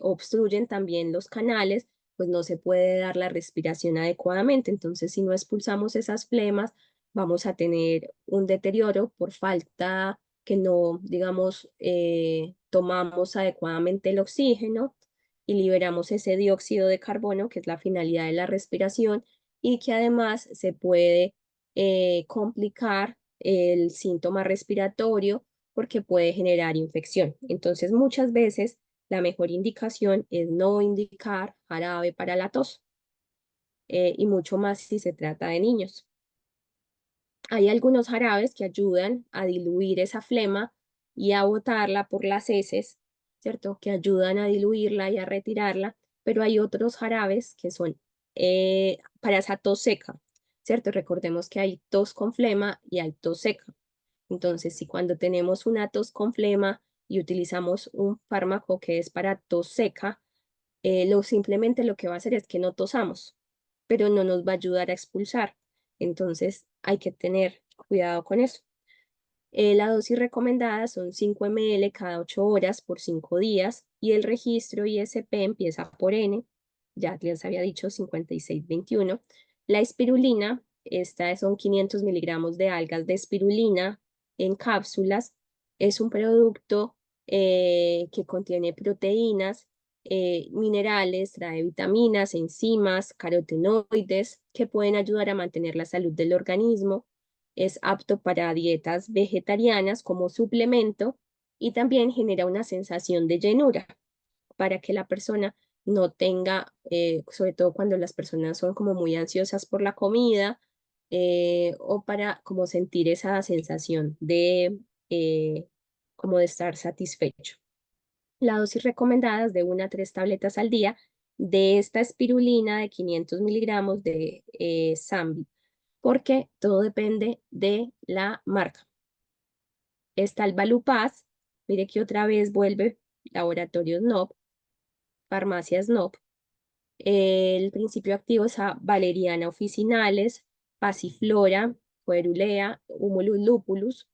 obstruyen también los canales, pues no se puede dar la respiración adecuadamente. Entonces, si no expulsamos esas flemas, vamos a tener un deterioro por falta que no, digamos, tomamos adecuadamente el oxígeno y liberamos ese dióxido de carbono, que es la finalidad de la respiración, y que además se puede complicar el síntoma respiratorio porque puede generar infección. Entonces, muchas veces la mejor indicación es no indicar jarabe para la tos, y mucho más si se trata de niños. Hay algunos jarabes que ayudan a diluir esa flema y a botarla por las heces, ¿cierto? Que ayudan a diluirla y a retirarla, pero hay otros jarabes que son para esa tos seca, ¿cierto? Recordemos que hay tos con flema y hay tos seca. Entonces, si cuando tenemos una tos con flema y utilizamos un fármaco que es para tos seca, simplemente lo que va a hacer es que no tosamos, pero no nos va a ayudar a expulsar. Entonces, hay que tener cuidado con eso. La dosis recomendada son 5 ml cada 8 horas por 5 días y el registro ISP empieza por N, ya les había dicho 5621. La espirulina, esta son 500 miligramos de algas de espirulina en cápsulas. Es un producto que contiene proteínas, minerales, trae vitaminas, enzimas, carotenoides que pueden ayudar a mantener la salud del organismo. Es apto para dietas vegetarianas como suplemento y también genera una sensación de llenura para que la persona no tenga, sobre todo cuando las personas son como muy ansiosas por la comida, o para como sentir esa sensación de como de estar satisfecho. La dosis recomendada es de 1 a 3 tabletas al día de esta espirulina de 500 miligramos de Zambi, porque todo depende de la marca. Está el Valupaz, mire que otra vez vuelve Laboratorios NOP, Farmacias NOP. El principio activo es a Valeriana officinales, Passiflora, Coerulea, Humulus lupulus,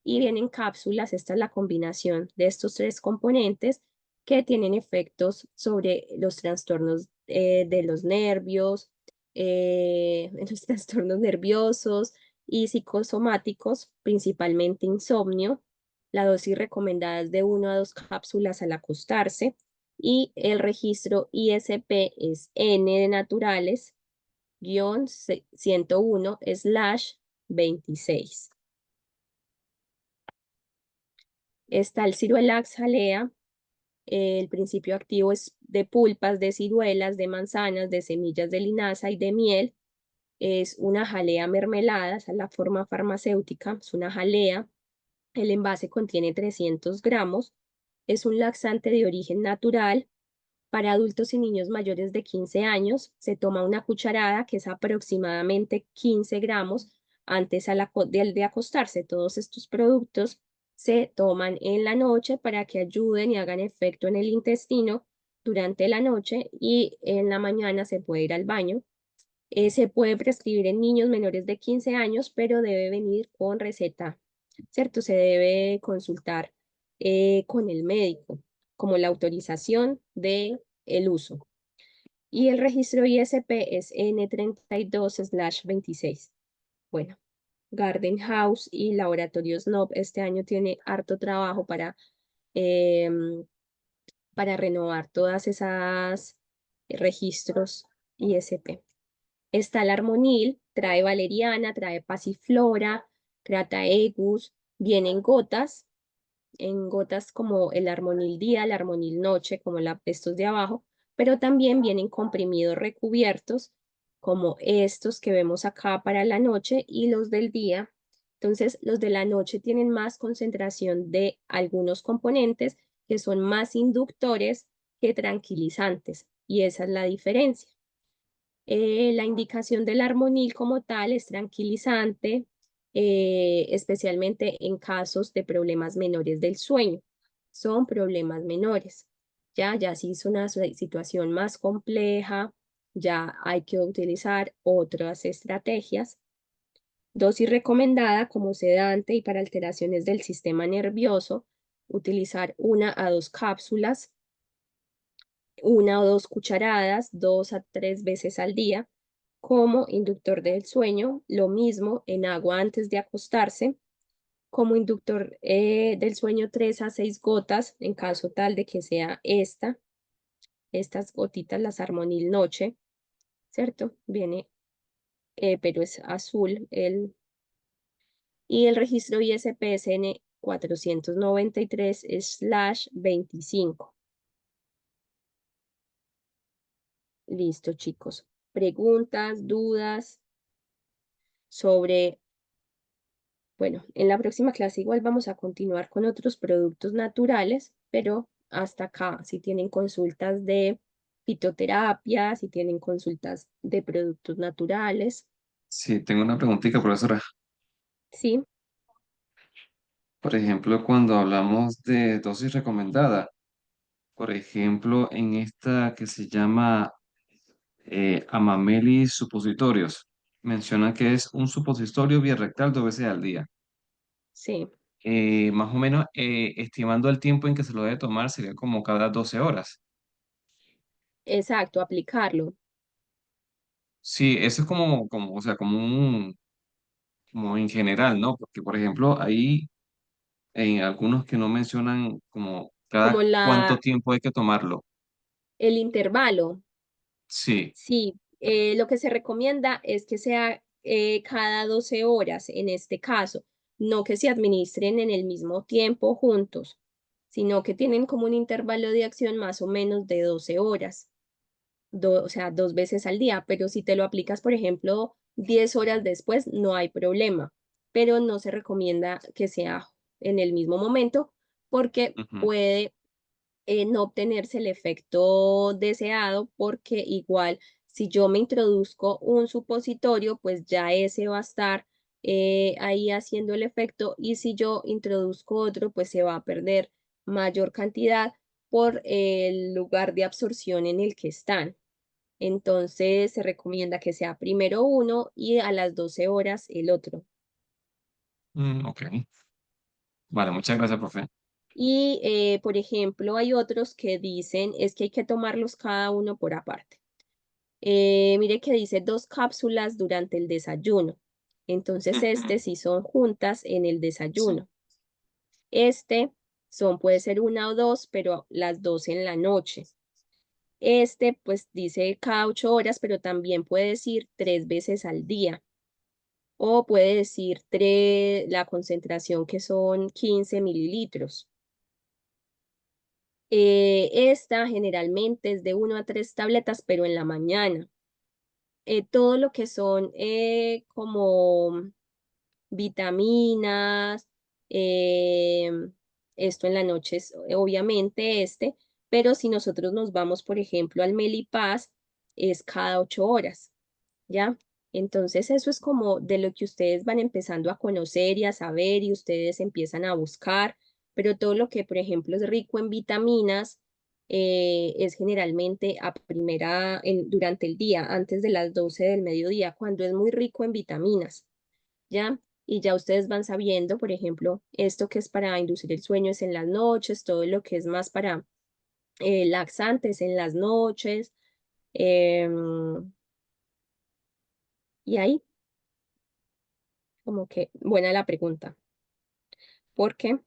y vienen cápsulas. Esta es la combinación de estos tres componentes que tienen efectos sobre los trastornos de los nervios, los trastornos nerviosos y psicosomáticos, principalmente insomnio. La dosis recomendada es de 1 a 2 cápsulas al acostarse y el registro ISP es N de naturales, guión 101/26. Está el Ciruelax jalea. El principio activo es de pulpas, de ciruelas, de manzanas, de semillas de linaza y de miel. Es una jalea mermelada, esa es la forma farmacéutica, es una jalea. El envase contiene 300 gramos. Es un laxante de origen natural. Para adultos y niños mayores de 15 años, se toma una cucharada, que es aproximadamente 15 gramos, antes de acostarse. Todos estos productos se toman en la noche para que ayuden y hagan efecto en el intestino durante la noche, y en la mañana se puede ir al baño. Se puede prescribir en niños menores de 15 años, pero debe venir con receta, ¿cierto? Se debe consultar con el médico, como la autorización de el uso. Y el registro ISP es N32/26. Bueno, Garden House y Laboratorios NOP este año tiene harto trabajo para renovar todas esas registros ISP. Está el armonil, trae valeriana, trae pasiflora, crataegus, viene en gotas como el armonil día, el armonil noche, como estos de abajo, pero también vienen comprimidos recubiertos, como estos que vemos acá para la noche y los del día. Entonces, los de la noche tienen más concentración de algunos componentes que son más inductores que tranquilizantes, y esa es la diferencia. La indicación del armonil como tal es tranquilizante, especialmente en casos de problemas menores del sueño. Son problemas menores. Ya si es una situación más compleja, ya hay que utilizar otras estrategias. Dosis recomendada como sedante y para alteraciones del sistema nervioso, utilizar 1 a 2 cápsulas, 1 o 2 cucharadas, 2 a 3 veces al día. Como inductor del sueño, lo mismo en agua antes de acostarse. Como inductor del sueño, 3 a 6 gotas, en caso tal de que sea estas gotitas, las armonil noche, ¿cierto? Viene, pero es azul. Y el registro ISPSN 493/25. Listo, chicos. Preguntas, dudas sobre... Bueno, en la próxima clase igual vamos a continuar con otros productos naturales, pero hasta acá, si tienen consultas de fitoterapia, si tienen consultas de productos naturales. Sí, tengo una preguntita, profesora. Sí, Por ejemplo, cuando hablamos de dosis recomendada, por ejemplo, en esta que se llama Amamelis supositorios, menciona que es un supositorio birectal 2 veces al día. sí, Más o menos, estimando el tiempo en que se lo debe tomar, sería como cada 12 horas. exacto, aplicarlo. Sí, eso es o sea, como en general, ¿no? Porque, por ejemplo, hay algunos que no mencionan como Como cada cuánto tiempo hay que tomarlo. el intervalo. Sí. Sí, lo que se recomienda es que sea cada 12 horas en este caso, no que se administren en el mismo tiempo juntos, sino que tienen como un intervalo de acción más o menos de 12 horas, o sea, 2 veces al día, pero si te lo aplicas, por ejemplo, 10 horas después, no hay problema, pero no se recomienda que sea en el mismo momento porque Ujú. puede no obtenerse el efecto deseado, porque igual si yo me introduzco un supositorio, pues ya ese va a estar ahí haciendo el efecto, y si yo introduzco otro, pues se va a perder mayor cantidad por el lugar de absorción en el que están. Entonces se recomienda que sea primero uno y a las 12 horas el otro. Ok. Vale, muchas gracias, profe. Y, por ejemplo, hay otros que dicen es que hay que tomarlos cada uno por aparte. Mire que dice 2 cápsulas durante el desayuno. Entonces, Ujú. este sí son juntas en el Sí. desayuno. Este puede ser una o dos, pero las dos en la noche. Este, pues dice cada 8 horas, pero también puede decir 3 veces al día. O puede decir la concentración que son 15 mililitros. Esta generalmente es de 1 a 3 tabletas, pero en la mañana. Todo lo que son como vitaminas, esto en la noche es obviamente pero si nosotros nos vamos, por ejemplo, al Melipaz, es cada 8 horas, ¿ya? Entonces eso es como de lo que ustedes van empezando a conocer y a saber, y ustedes empiezan a buscar, pero todo lo que, por ejemplo, es rico en vitaminas, es generalmente durante el día, antes de las 12 del mediodía, cuando es muy rico en vitaminas, ¿ya? Y ya ustedes van sabiendo, por ejemplo, esto que es para inducir el sueño es en las noches, todo lo que es más para laxantes en las noches, em, y ahí, como que buena la pregunta, porque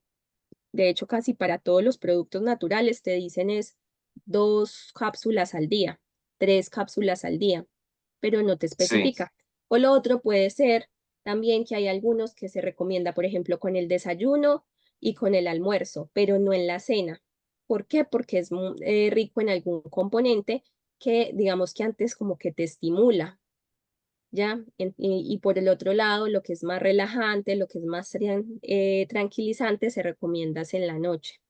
de hecho casi para todos los productos naturales te dicen es 2 cápsulas al día, 3 cápsulas al día, pero no te Sí. especifica. O lo otro puede ser también que hay algunos que se recomienda, por ejemplo, con el desayuno y con el almuerzo, pero no en la cena. ¿Por qué? Porque es rico en algún componente que digamos que antes como que te estimula, ¿ya? Y por el otro lado, lo que es más relajante, lo que es más tranquilizante, se recomienda es en la noche.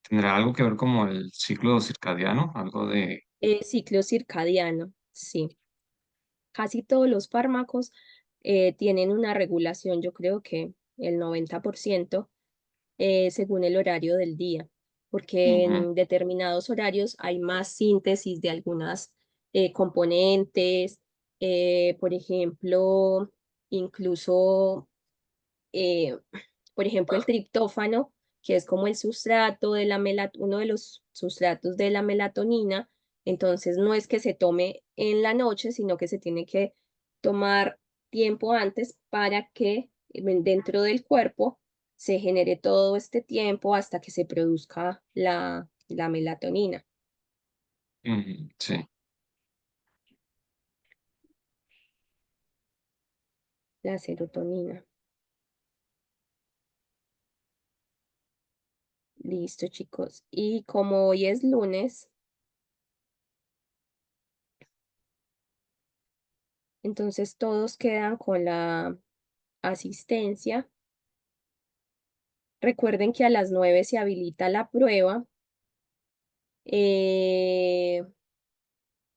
¿Tendrá algo que ver como el ciclo circadiano? Algo de... Ciclo circadiano, sí. Casi todos los fármacos tienen una regulación, yo creo que el 90%, según el horario del día, porque Ujú. en determinados horarios hay más síntesis de algunas componentes, por ejemplo, incluso eh, por ejemplo, el triptófano, que es como el sustrato de uno de los sustratos de la melatonina. Entonces no es que se tome en la noche, sino que se tiene que tomar tiempo antes para que dentro del cuerpo se genere todo este tiempo hasta que se produzca la melatonina, Ujú. Sí. la serotonina. Listo, chicos. Y como hoy es lunes, entonces todos quedan con la asistencia Recuerden que a las 9 se habilita la prueba.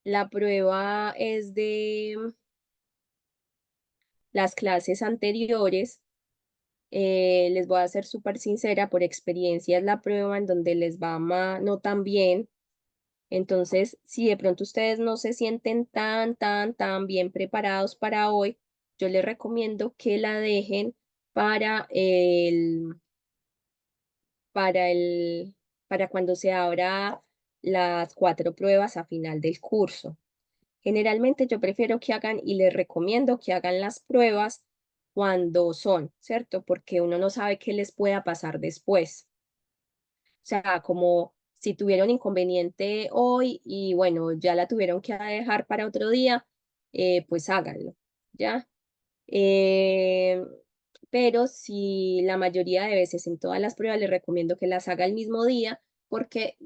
La prueba es de las clases anteriores. Les voy a ser súper sincera, por experiencia es la prueba en donde les va no tan bien. Entonces, si de pronto ustedes no se sienten tan bien preparados para hoy, yo les recomiendo que la dejen para para el, para cuando se abra las 4 pruebas a final del curso. Generalmente yo prefiero que hagan y les recomiendo que hagan las pruebas cuando son, ¿cierto? Porque uno no sabe qué les pueda pasar después. O sea, como si tuvieron inconveniente hoy y bueno, ya la tuvieron que dejar para otro día, pues háganlo, ¿ya? Eh, pero si la mayoría de veces en todas las pruebas les recomiendo que las haga el mismo día, porque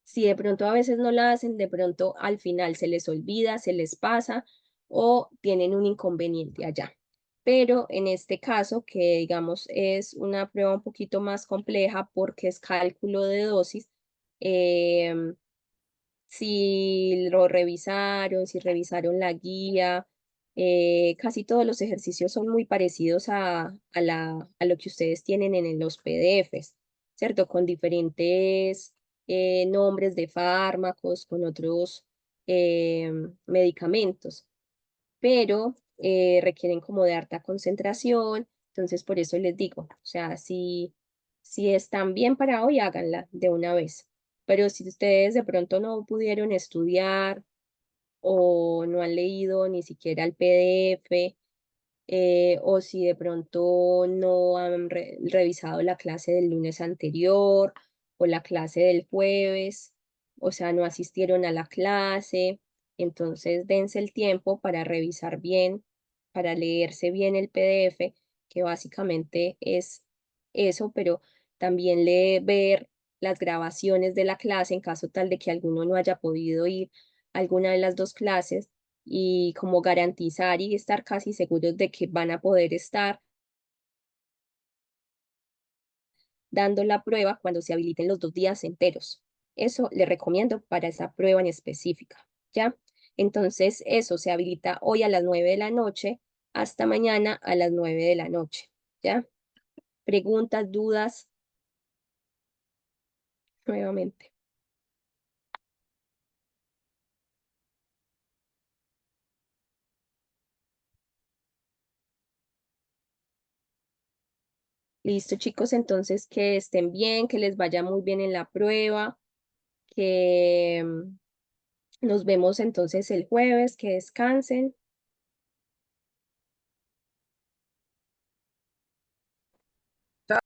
si de pronto a veces no la hacen, de pronto al final se les olvida, se les pasa o tienen un inconveniente allá. Pero en este caso, que digamos es una prueba un poquito más compleja porque es cálculo de dosis, si lo revisaron, si revisaron la guía, casi todos los ejercicios son muy parecidos a lo que ustedes tienen en los PDFs, ¿cierto? Con diferentes nombres de fármacos, con otros medicamentos, pero requieren como de harta concentración, entonces por eso les digo, o sea, si están bien para hoy, háganla de una vez. Pero si ustedes de pronto no pudieron estudiar o no han leído ni siquiera el PDF, o si de pronto no han revisado la clase del lunes anterior o la clase del jueves, o sea, no asistieron a la clase, entonces dense el tiempo para revisar bien, para leerse bien el PDF, que básicamente es eso, pero también ver las grabaciones de la clase en caso tal de que alguno no haya podido ir a alguna de las 2 clases y como garantizar y estar casi seguros de que van a poder estar dando la prueba cuando se habiliten los 2 días enteros. Eso le recomiendo para esa prueba en específica, ¿ya? Entonces, eso se habilita hoy a las 9 de la noche hasta mañana a las 9 de la noche, ¿ya? Preguntas, dudas, nuevamente. Listo, chicos, entonces que estén bien, que les vaya muy bien en la prueba, que nos vemos entonces el jueves, que descansen